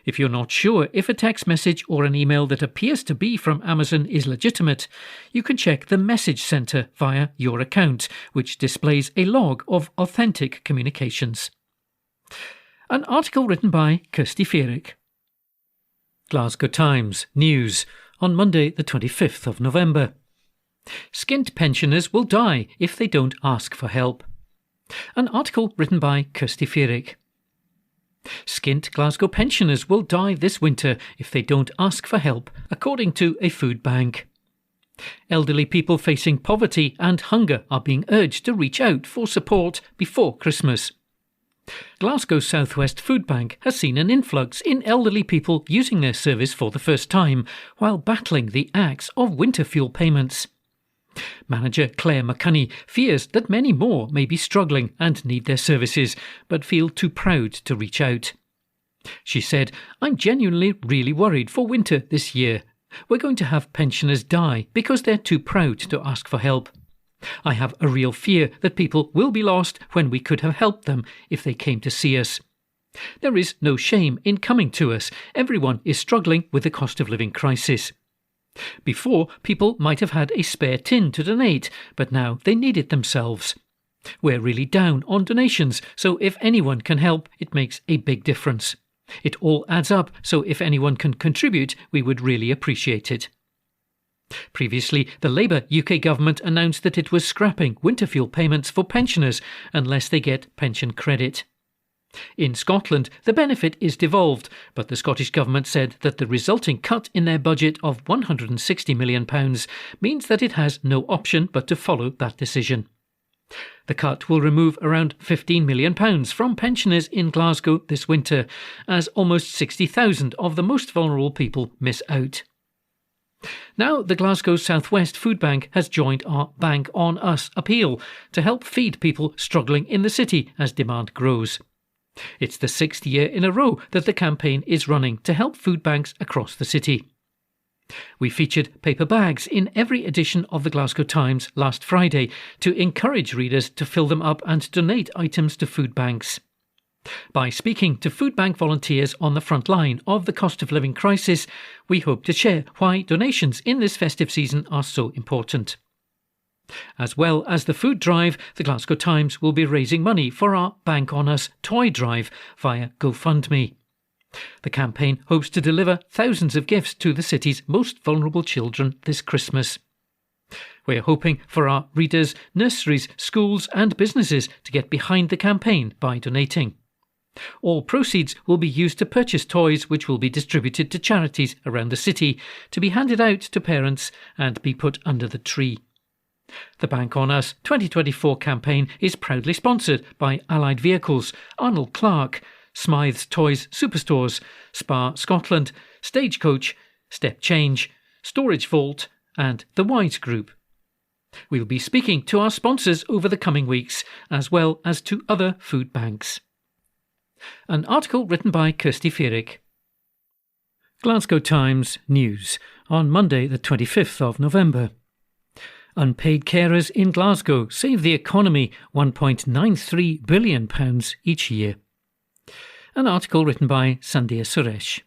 If you're not sure if a text message or an email that appears to be from Amazon is legitimate, you can check the message centre via your account, which displays a log of authentic communications. An article written by Kirsty Fearick. Glasgow Times News on Monday the 25th of November. Skint pensioners will die if they don't ask for help. An article written by Kirsty Fearick. Skint Glasgow pensioners will die this winter if they don't ask for help, according to a food bank. Elderly people facing poverty and hunger are being urged to reach out for support before Christmas. Glasgow South West Food Bank has seen an influx in elderly people using their service for the first time while battling the axe of winter fuel payments. Manager Claire McCunney fears that many more may be struggling and need their services, but feel too proud to reach out. She said, "I'm genuinely really worried for winter this year. We're going to have pensioners die because they're too proud to ask for help. I have a real fear that people will be lost when we could have helped them if they came to see us. There is no shame in coming to us. Everyone is struggling with the cost of living crisis. Before, people might have had a spare tin to donate, but now they need it themselves. We're really down on donations, so if anyone can help, it makes a big difference. It all adds up, so if anyone can contribute, we would really appreciate it." Previously, the Labour UK government announced that it was scrapping winter fuel payments for pensioners unless they get pension credit. In Scotland, the benefit is devolved, but the Scottish Government said that the resulting cut in their budget of £160 million means that it has no option but to follow that decision. The cut will remove around £15 million from pensioners in Glasgow this winter, as almost 60,000 of the most vulnerable people miss out. Now, the Glasgow South West Food Bank has joined our Bank on Us appeal to help feed people struggling in the city as demand grows. It's the 6th year in a row that the campaign is running to help food banks across the city. We featured paper bags in every edition of the Glasgow Times last Friday to encourage readers to fill them up and donate items to food banks. By speaking to food bank volunteers on the front line of the cost of living crisis, we hope to share why donations in this festive season are so important. As well as the food drive, the Glasgow Times will be raising money for our Bank on Us toy drive via GoFundMe. The campaign hopes to deliver thousands of gifts to the city's most vulnerable children this Christmas. We're hoping for our readers, nurseries, schools and businesses to get behind the campaign by donating. All proceeds will be used to purchase toys which will be distributed to charities around the city to be handed out to parents and be put under the tree. The Bank on Us 2024 campaign is proudly sponsored by Allied Vehicles, Arnold Clark, Smythe's Toys Superstores, Spar Scotland, Stagecoach, Step Change, Storage Vault and the Wise Group. We'll be speaking to our sponsors over the coming weeks, as well as to other food banks. An article written by Kirsty Feerick. Glasgow Times News on Monday the 25th of November. Unpaid carers in Glasgow save the economy £1.93 billion each year. An article written by Sandhya Suresh.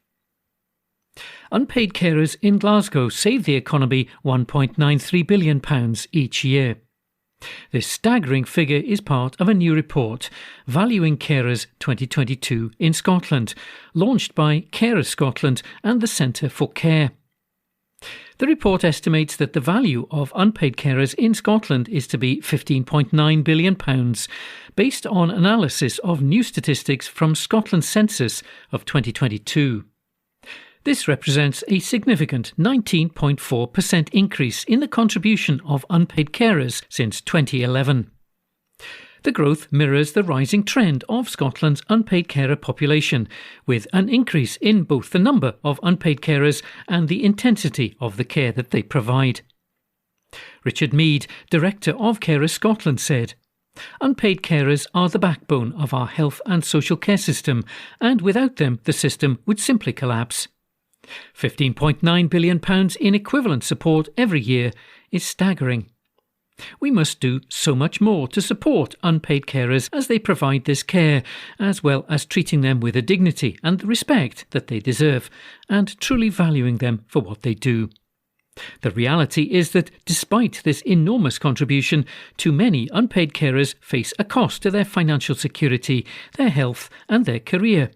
Unpaid carers in Glasgow save the economy £1.93 billion each year. This staggering figure is part of a new report, Valuing Carers 2022 in Scotland, launched by Carers Scotland and the Centre for Care. The report estimates that the value of unpaid carers in Scotland is to be £15.9 billion, based on analysis of new statistics from Scotland's census of 2022. This represents a significant 19.4% increase in the contribution of unpaid carers since 2011. The growth mirrors the rising trend of Scotland's unpaid carer population, with an increase in both the number of unpaid carers and the intensity of the care that they provide. Richard Mead, Director of Carers Scotland, said, "Unpaid carers are the backbone of our health and social care system, and without them the system would simply collapse. £15.9 billion in equivalent support every year is staggering. We must do so much more to support unpaid carers as they provide this care, as well as treating them with the dignity and the respect that they deserve, and truly valuing them for what they do. The reality is that despite this enormous contribution, too many unpaid carers face a cost to their financial security, their health and their career.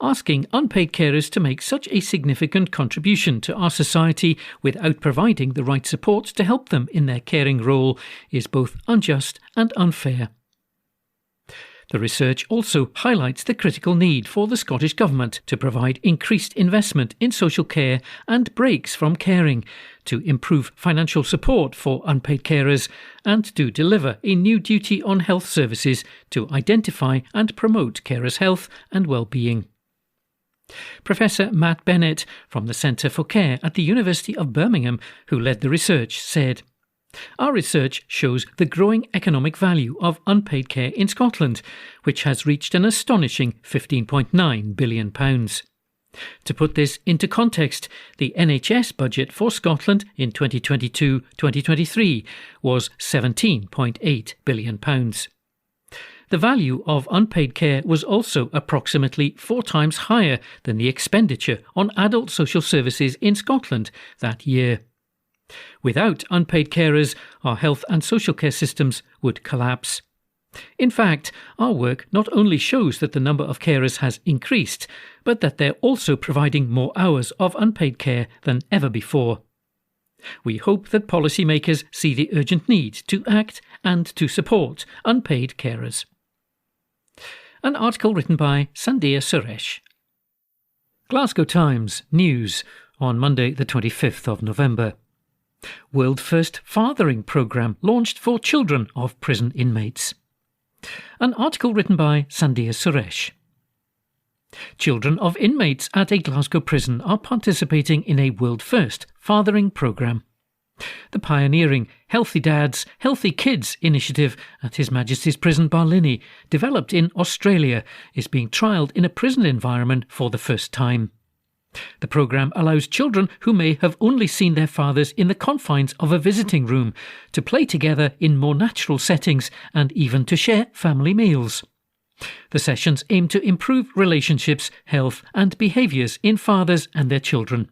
Asking unpaid carers to make such a significant contribution to our society without providing the right support to help them in their caring role is both unjust and unfair." The research also highlights the critical need for the Scottish Government to provide increased investment in social care and breaks from caring, to improve financial support for unpaid carers, and to deliver a new duty on health services to identify and promote carers' health and well-being. Professor Matt Bennett from the Centre for Care at the University of Birmingham, who led the research, said, Our research shows the growing economic value of unpaid care in Scotland, which has reached an astonishing £15.9 billion. To put this into context, the NHS budget for Scotland in 2022-2023 was £17.8 billion. The value of unpaid care was also approximately 4 times higher than the expenditure on adult social services in Scotland that year. Without unpaid carers, our health and social care systems would collapse. In fact, our work not only shows that the number of carers has increased, but that they're also providing more hours of unpaid care than ever before. We hope that policymakers see the urgent need to act and to support unpaid carers. An article written by Sandhya Suresh. Glasgow Times News on Monday the 25th of November. World First Fathering Programme launched for children of prison inmates. An article written by Sandhya Suresh. Children of inmates at a Glasgow prison are participating in a World First Fathering Programme. The pioneering Healthy Dads, Healthy Kids initiative at His Majesty's Prison Barlinnie, developed in Australia, is being trialled in a prison environment for the first time. The programme allows children who may have only seen their fathers in the confines of a visiting room to play together in more natural settings and even to share family meals. The sessions aim to improve relationships, health and behaviours in fathers and their children.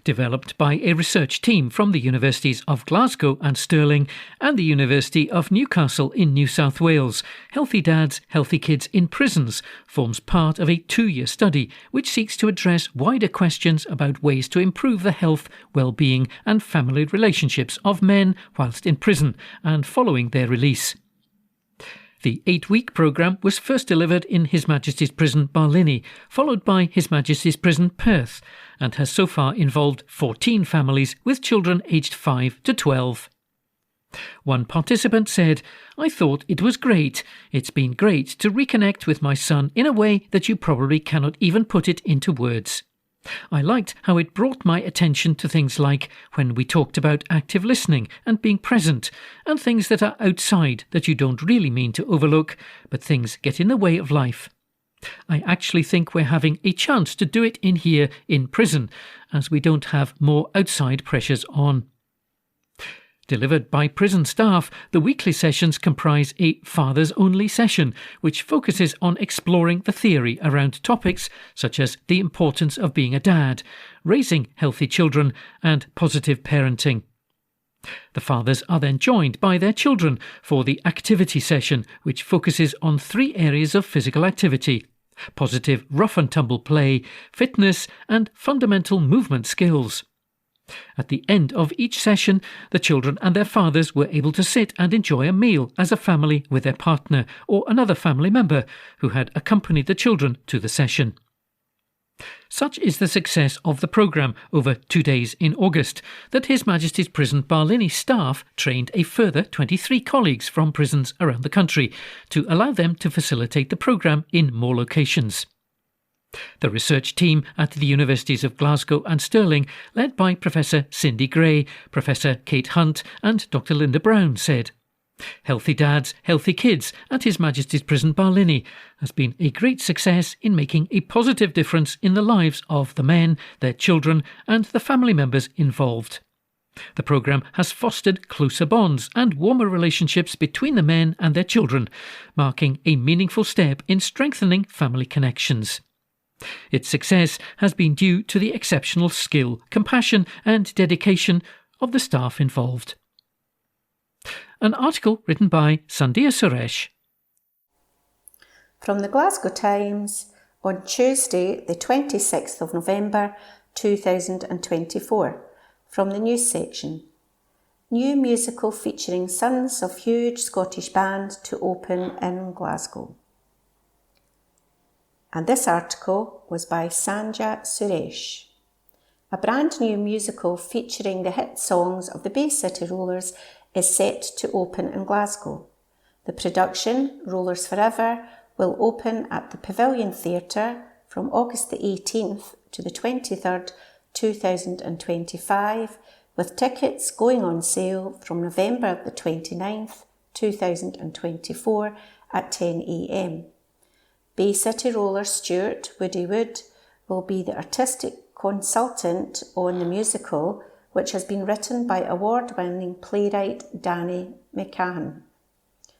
Developed by a research team from the Universities of Glasgow and Stirling and the University of Newcastle in New South Wales, Healthy Dads, Healthy Kids in Prisons forms part of a 2-year study which seeks to address wider questions about ways to improve the health, well-being and family relationships of men whilst in prison and following their release. The 8-week programme was first delivered in His Majesty's Prison Barlinnie, followed by His Majesty's Prison Perth, and has so far involved 14 families with children aged 5 to 12. One participant said, "I thought it was great. It's been great to reconnect with my son in a way that you probably cannot even put it into words. I liked how it brought my attention to things like when we talked about active listening and being present, and things that are outside that you don't really mean to overlook, but things get in the way of life. I actually think we're having a chance to do it in here in prison, as we don't have more outside pressures on." Delivered by prison staff, the weekly sessions comprise a fathers-only session, which focuses on exploring the theory around topics such as the importance of being a dad, raising healthy children, and positive parenting. The fathers are then joined by their children for the activity session, which focuses on 3 areas of physical activity: positive rough and tumble play, fitness, and fundamental movement skills. At the end of each session, the children and their fathers were able to sit and enjoy a meal as a family with their partner or another family member who had accompanied the children to the session. Such is the success of the programme over 2 days in August that His Majesty's Prison Barlinnie staff trained a further 23 colleagues from prisons around the country to allow them to facilitate the programme in more locations. The research team at the Universities of Glasgow and Stirling, led by Professor Cindy Gray, Professor Kate Hunt and Dr Linda Brown, said, "Healthy Dads, Healthy Kids at His Majesty's Prison Barlinnie has been a great success in making a positive difference in the lives of the men, their children and the family members involved. The programme has fostered closer bonds and warmer relationships between the men and their children, marking a meaningful step in strengthening family connections. Its success has been due to the exceptional skill, compassion and dedication of the staff involved." An article written by Sandhya Suresh. From the Glasgow Times on Tuesday the 26th of November 2024, from the news section. New musical featuring Sons of Huge Scottish Band to open in Glasgow. And this article was by Sandhya Suresh. A brand new musical featuring the hit songs of the Bay City Rollers is set to open in Glasgow. The production, Rollers Forever, will open at the Pavilion Theatre from August the 18th to the 23rd, 2025, with tickets going on sale from November the 29th, 2024 at 10 a.m. Bay City Roller Stuart Woody Wood will be the artistic consultant on the musical, which has been written by award-winning playwright Danny McCahan.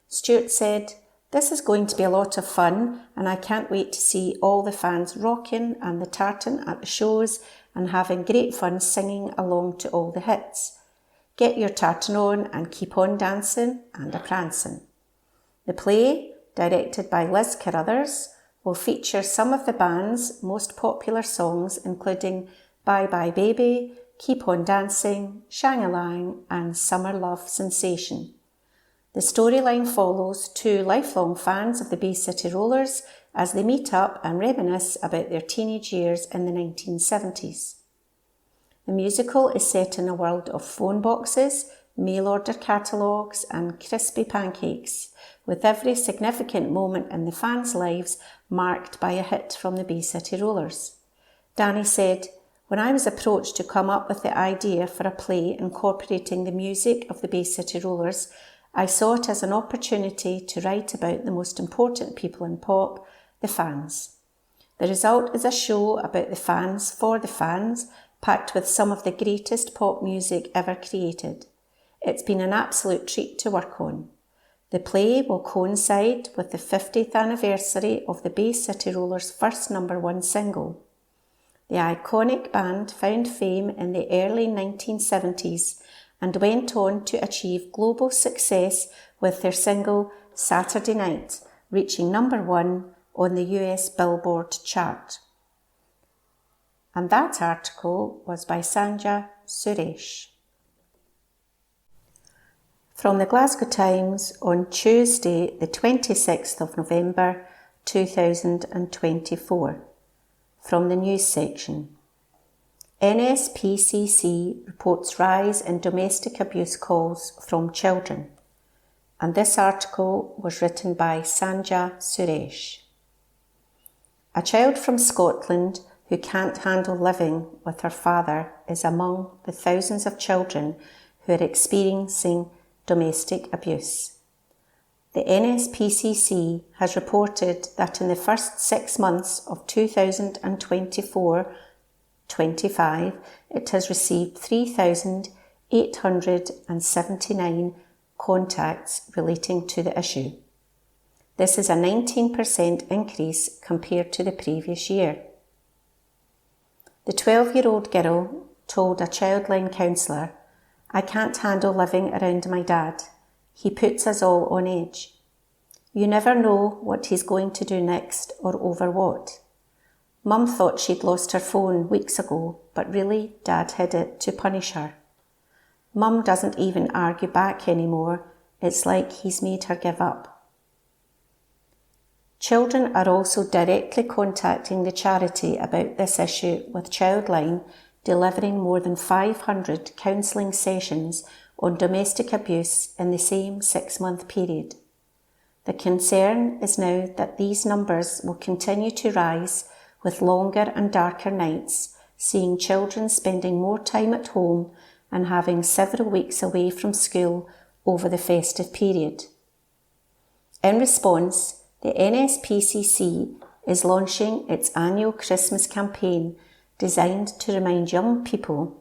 Stuart said, "This is going to be a lot of fun and I can't wait to see all the fans rocking and the tartan at the shows and having great fun singing along to all the hits. Get your tartan on and keep on dancing and a-prancing." The play, directed by Liz Carruthers, will feature some of the band's most popular songs, including Bye Bye Baby, Keep On Dancing, Shang-a-Lang and Summer Love Sensation. The storyline follows two lifelong fans of the Bay City Rollers as they meet up and reminisce about their teenage years in the 1970s. The musical is set in a world of phone boxes, mail-order catalogues and crispy pancakes, with every significant moment in the fans' lives marked by a hit from the Bay City Rollers. Danny said, "When I was approached to come up with the idea for a play incorporating the music of the Bay City Rollers, I saw it as an opportunity to write about the most important people in pop, the fans. The result is a show about the fans for the fans, packed with some of the greatest pop music ever created. It's been an absolute treat to work on. The play will coincide with the 50th anniversary of the Bay City Rollers' first #1 single. The iconic band found fame in the early 1970s and went on to achieve global success with their single Saturday Night, reaching #1 on the US Billboard chart." And that article was by Sanja Suresh. From the Glasgow Times on Tuesday, the 26th of November 2024. From the news section. NSPCC reports rise in domestic abuse calls from children. And this article was written by Sanja Suresh. A child from Scotland who can't handle living with her father is among the thousands of children who are experiencing domestic abuse. The NSPCC has reported that in the first 6 months of 2024-25, it has received 3,879 contacts relating to the issue. This is a 19% increase compared to the previous year. The 12-year-old girl told a childline counsellor, "I can't handle living around my dad. He puts us all on edge. You never know what he's going to do next or over what. Mum thought she'd lost her phone weeks ago, but really Dad hid it to punish her. Mum doesn't even argue back anymore. It's like he's made her give up." Children are also directly contacting the charity about this issue, with Childline delivering more than 500 counselling sessions on domestic abuse in the same 6-month period. The concern is now that these numbers will continue to rise, with longer and darker nights, seeing children spending more time at home and having several weeks away from school over the festive period. In response, the NSPCC is launching its annual Christmas campaign designed to remind young people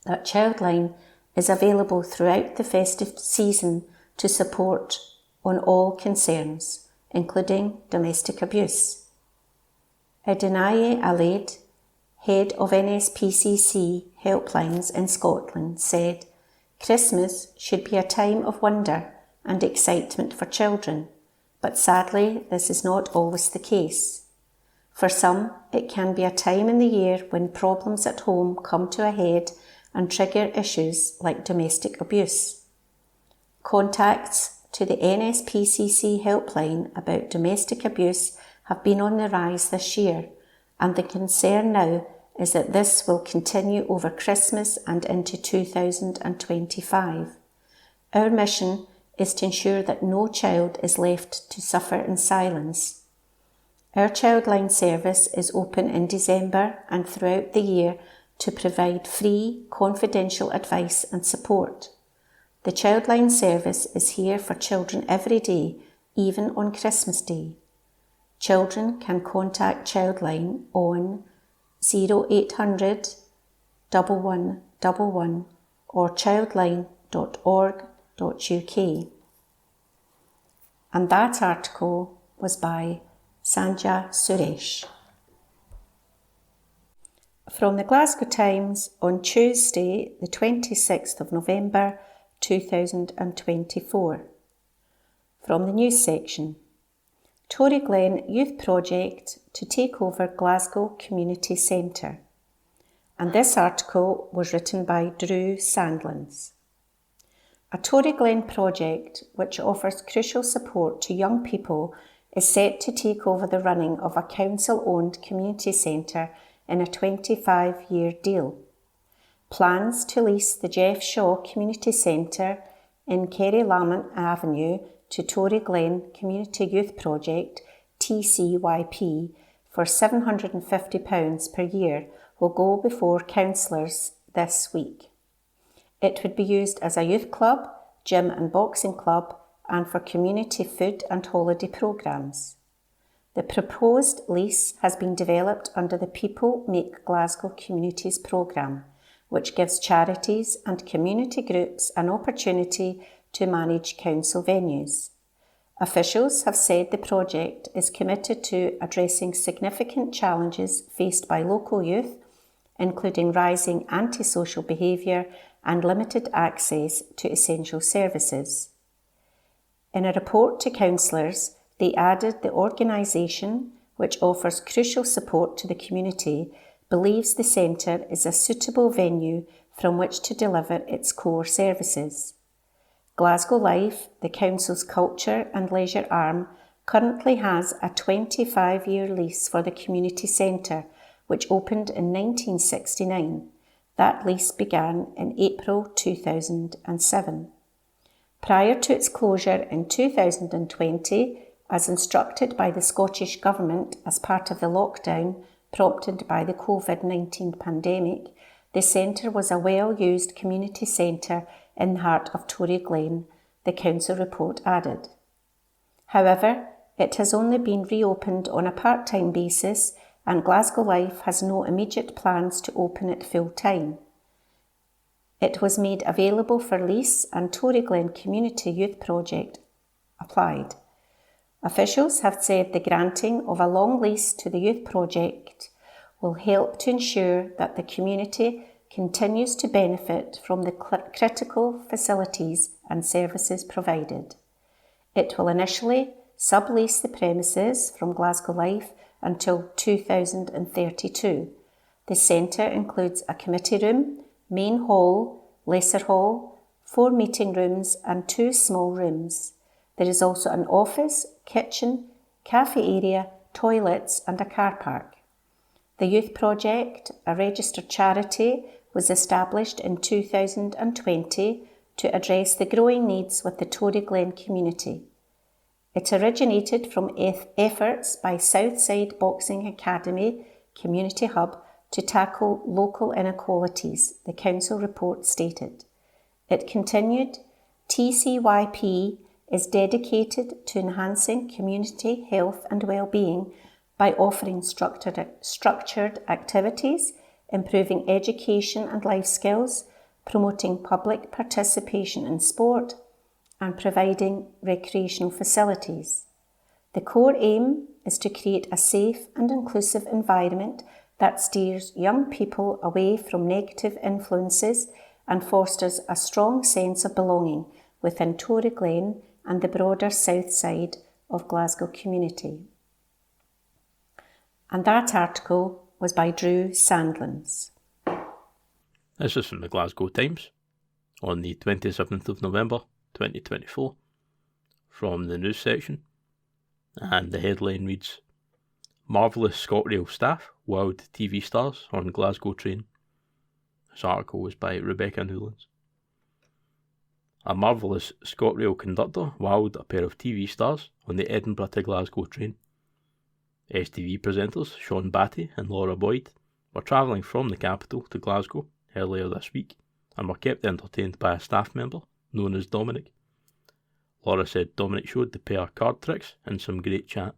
that Childline is available throughout the festive season to support on all concerns, including domestic abuse. Idinaye Alaid, head of NSPCC helplines in Scotland, said, "Christmas should be a time of wonder and excitement for children, but sadly this is not always the case. For some, it can be a time in the year when problems at home come to a head and trigger issues like domestic abuse. Contacts to the NSPCC helpline about domestic abuse have been on the rise this year, and the concern now is that this will continue over Christmas and into 2025. Our mission is to ensure that no child is left to suffer in silence. Our Childline service is open in December and throughout the year to provide free, confidential advice and support. The Childline service is here for children every day, even on Christmas Day. Children can contact Childline on 0800 1111 or childline.org.uk. And that article was by Sanja Suresh. From the Glasgow Times on Tuesday, the 26th of November 2024. From the news section. Tory Glen Youth Project to take over Glasgow Community Centre. And this article was written by Drew Sandlands. A Tory Glen project which offers crucial support to young people is set to take over the running of a council-owned community centre in a 25-year deal. Plans to lease the Jeff Shaw Community Centre in Kerry Lamont Avenue to Tory Glen Community Youth Project, TCYP, for £750 per year will go before councillors this week. It would be used as a youth club, gym and boxing club, and for community food and holiday programmes. The proposed lease has been developed under the People Make Glasgow Communities programme, which gives charities and community groups an opportunity to manage council venues. Officials have said the project is committed to addressing significant challenges faced by local youth, including rising antisocial behaviour and limited access to essential services. In a report to councillors, they added the organisation, which offers crucial support to the community, believes the centre is a suitable venue from which to deliver its core services. Glasgow Life, the council's culture and leisure arm, currently has a 25-year lease for the community centre, which opened in 1969. That lease began in April 2007. Prior to its closure in 2020, as instructed by the Scottish Government as part of the lockdown prompted by the COVID-19 pandemic, the centre was a well-used community centre in the heart of Tory Glen, the council report added. However, it has only been reopened on a part-time basis, and Glasgow Life has no immediate plans to open it full-time. It was made available for lease, and Tory Glen Community Youth Project applied. Officials have said the granting of a long lease to the youth project will help to ensure that the community continues to benefit from the critical facilities and services provided. It will initially sublease the premises from Glasgow Life until 2032. The centre includes a committee room, main hall, lesser hall, 4 meeting rooms and 2 small rooms. There is also an office, kitchen, cafe area, toilets and a car park. The Youth Project, a registered charity, was established in 2020 to address the growing needs with the Tory Glen community. It originated from efforts by Southside Boxing Academy Community Hub to tackle local inequalities, the council report stated. It continued, TCYP is dedicated to enhancing community health and well-being by offering structured activities, improving education and life skills, promoting public participation in sport, and providing recreational facilities. The core aim is to create a safe and inclusive environment that steers young people away from negative influences and fosters a strong sense of belonging within Tory Glen and the broader south side of Glasgow community. And that article was by Drew Sandlands. This is from the Glasgow Times on the 27th of November 2024 from the news section, and the headline reads, Marvellous ScotRail staff wowed TV stars on Glasgow train. This article was by Rebecca Newlands. A marvellous ScotRail conductor wowed a pair of TV stars on the Edinburgh to Glasgow train. STV presenters Sean Batty and Laura Boyd were travelling from the capital to Glasgow earlier this week and were kept entertained by a staff member known as Dominic. Laura said Dominic showed the pair card tricks and some great chat.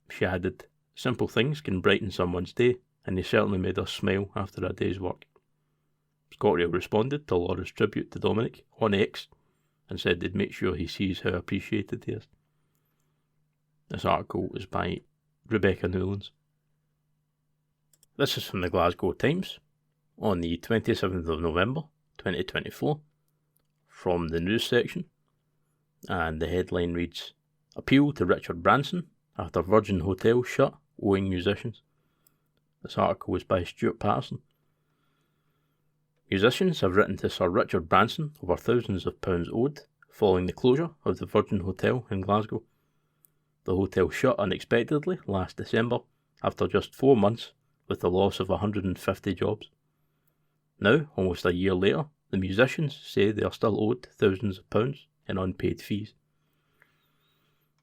She added, "Simple things can brighten someone's day, and they certainly made us smile after a day's work." ScotRail responded to Laura's tribute to Dominic on X and said they'd make sure he sees how appreciated he is. This article is by Rebecca Newlands. This is from the Glasgow Times on the 27th of November 2024 from the news section, and the headline reads, "Appeal to Richard Branson after Virgin Hotel shut owing musicians." This article is by Stuart Patterson. Musicians have written to Sir Richard Branson over thousands of pounds owed following the closure of the Virgin Hotel in Glasgow. The hotel shut unexpectedly last December after just 4 months with the loss of 150 jobs. Now, almost a year later, the musicians say they are still owed thousands of pounds in unpaid fees.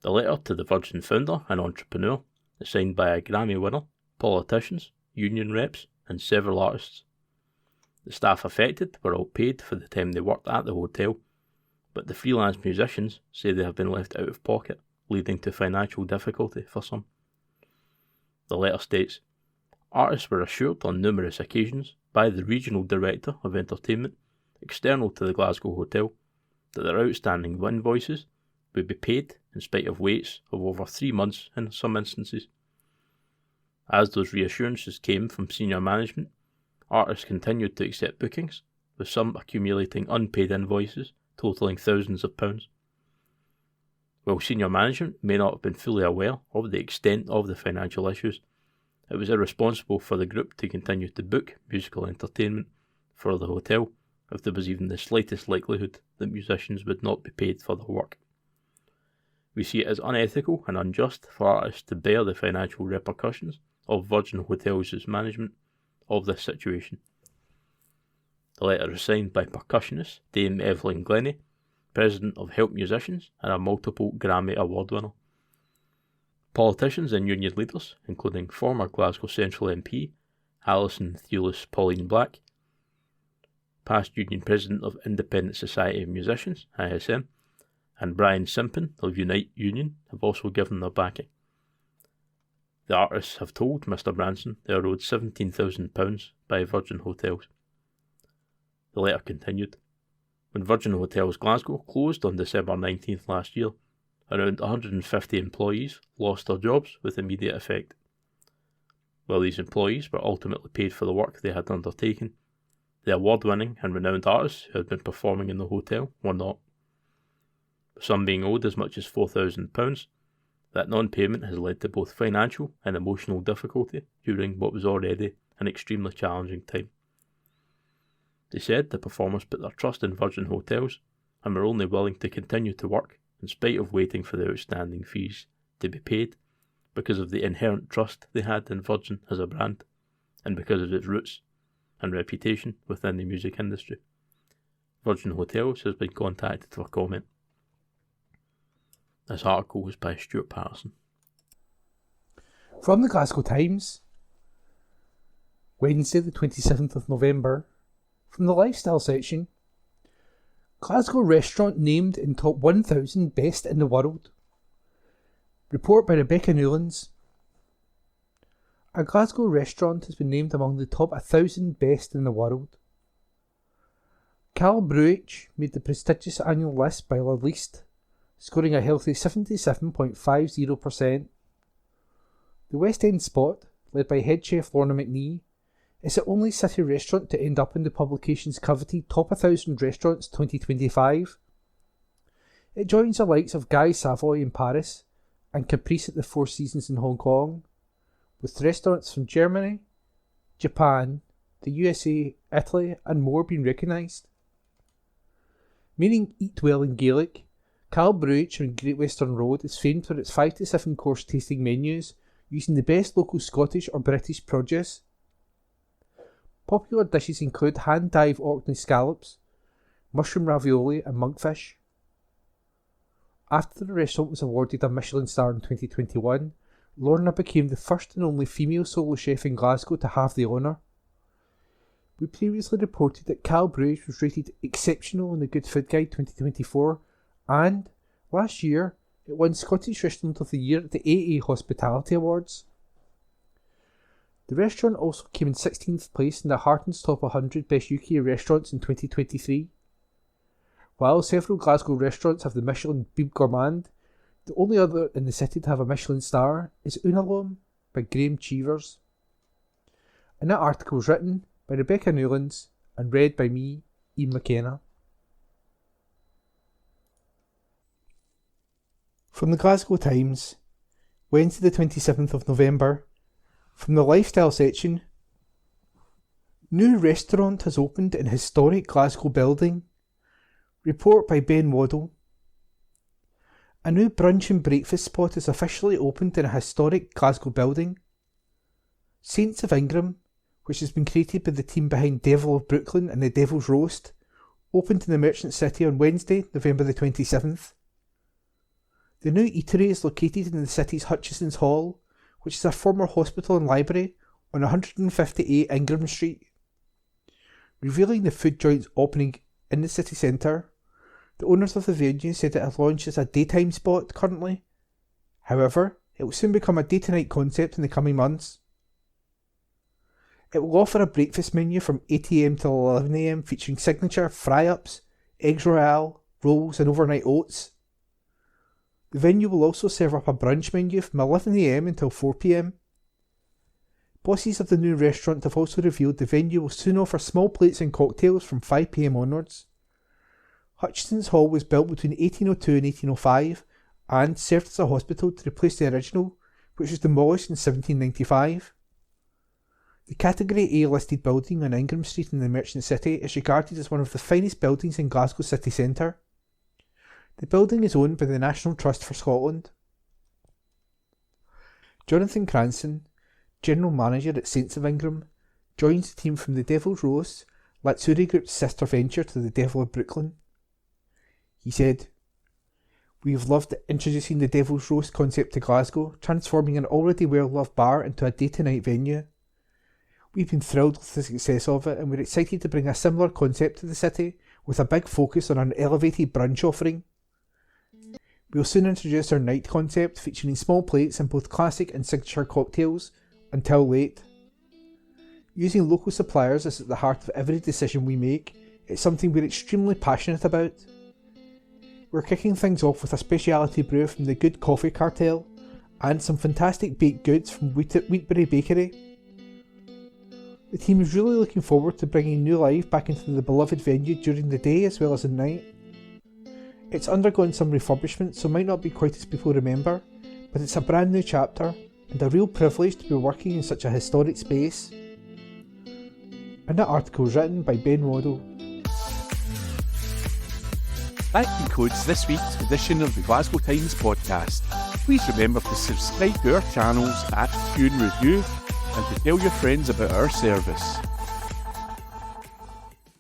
The letter to the Virgin founder and entrepreneur is signed by a Grammy winner, politicians, union reps and several artists. The staff affected were all paid for the time they worked at the hotel, but the freelance musicians say they have been left out of pocket, leading to financial difficulty for some. The letter states, "Artists were assured on numerous occasions by the Regional Director of Entertainment, external to the Glasgow Hotel, that their outstanding invoices would be paid in spite of waits of over 3 months in some instances. As those reassurances came from senior management, artists continued to accept bookings, with some accumulating unpaid invoices totalling thousands of pounds. While senior management may not have been fully aware of the extent of the financial issues, it was irresponsible for the group to continue to book musical entertainment for the hotel if there was even the slightest likelihood that musicians would not be paid for their work. We see it as unethical and unjust for artists to bear the financial repercussions of Virgin Hotels' management of this situation." The letter is signed by percussionist Dame Evelyn Glennie, president of Help Musicians and a multiple Grammy Award winner. Politicians and union leaders, including former Glasgow Central MP Alison Thewlis Pauline Black, past union president of Independent Society of Musicians, ISM, and Brian Simpson of Unite Union have also given their backing. The artists have told Mr Branson they are owed £17,000 by Virgin Hotels. The letter continued, "When Virgin Hotels Glasgow closed on December 19th last year, around 150 employees lost their jobs with immediate effect. While these employees were ultimately paid for the work they had undertaken, the award-winning and renowned artists who had been performing in the hotel were not. Some being owed as much as £4,000, that non-payment has led to both financial and emotional difficulty during what was already an extremely challenging time." They said the performers put their trust in Virgin Hotels and were only willing to continue to work in spite of waiting for the outstanding fees to be paid because of the inherent trust they had in Virgin as a brand and because of its roots and reputation within the music industry. Virgin Hotels has been contacted for comment. This article was by Stuart Patterson. From the Glasgow Times, Wednesday the 27th of November, from the lifestyle section, Glasgow restaurant named in top 1,000 best in the world. Report by Rebecca Newlands. A Glasgow restaurant has been named among the top 1,000 best in the world. Cal Bruich made the prestigious annual list by La Liste, scoring a healthy 77.50%. The West End spot, led by head chef Lorna McNee, is the only city restaurant to end up in the publication's coveted Top 1,000 Restaurants 2025. It joins the likes of Guy Savoy in Paris and Caprice at the Four Seasons in Hong Kong, with restaurants from Germany, Japan, the USA, Italy and more being recognised. Meaning Eat Well in Gaelic, Cal Bruich on Great Western Road is famed for its 5 to 7 course tasting menus using the best local Scottish or British produce. Popular dishes include hand-dyed Orkney scallops, mushroom ravioli and monkfish. After the restaurant was awarded a Michelin star in 2021, Lorna became the first and only female solo chef in Glasgow to have the honour. We previously reported that Cal Bruce was rated exceptional in the Good Food Guide 2024, and last year it won Scottish Restaurant of the Year at the AA Hospitality Awards. The restaurant also came in 16th place in the Harton's Top 100 Best UK Restaurants in 2023. While several Glasgow restaurants have the Michelin Bib Gourmand, the only other in the city to have a Michelin star is Unalome by Graham Cheevers. And that article was written by Rebecca Newlands and read by me, Ian McKenna. From the Glasgow Times, Wednesday the 27th of November, from the lifestyle section, new restaurant has opened in historic Glasgow building. Report by Ben Waddle. A new brunch and breakfast spot is officially opened in a historic Glasgow building. Saints of Ingram, which has been created by the team behind Devil of Brooklyn and the Devil's Roast, opened in the Merchant City on Wednesday, November the 27th. The new eatery is located in the city's Hutchison's Hall, which is a former hospital and library on 158 Ingram Street. Revealing the food joint's opening in the city centre, the owners of the venue said it has launched as a daytime spot currently. However, it will soon become a day-to-night concept in the coming months. It will offer a breakfast menu from 8 AM till 11 AM featuring signature fry-ups, eggs royale, rolls and overnight oats. The venue will also serve up a brunch menu from 11 AM until 4 PM. Bosses of the new restaurant have also revealed the venue will soon offer small plates and cocktails from 5 PM onwards. Hutchison's Hall was built between 1802 and 1805 and served as a hospital to replace the original, which was demolished in 1795. The Category A listed building on Ingram Street in the Merchant City is regarded as one of the finest buildings in Glasgow city centre. The building is owned by the National Trust for Scotland. Jonathan Cranston, General Manager at Saints of Ingram, joins the team from the Devil's Roast, Latsuri Group's sister venture to the Devil of Brooklyn. He said, "We have loved introducing the Devil's Roast concept to Glasgow, transforming an already well-loved bar into a day-to-night venue. We've been thrilled with the success of it and we're excited to bring a similar concept to the city with a big focus on an elevated brunch offering. We'll soon introduce our night concept featuring small plates and both classic and signature cocktails until late. Using local suppliers is at the heart of every decision we make. It's something we're extremely passionate about. We're kicking things off with a speciality brew from the Good Coffee Cartel and some fantastic baked goods from Wheatbury Bakery. The team is really looking forward to bringing new life back into the beloved venue during the day as well as at night. It's undergone some refurbishment, so might not be quite as people remember, but it's a brand new chapter and a real privilege to be working in such a historic space." And that article was written by Ben Waddle. That concludes this week's edition of the Glasgow Times podcast. Please remember to subscribe to our channels at Review and Review and to tell your friends about our service.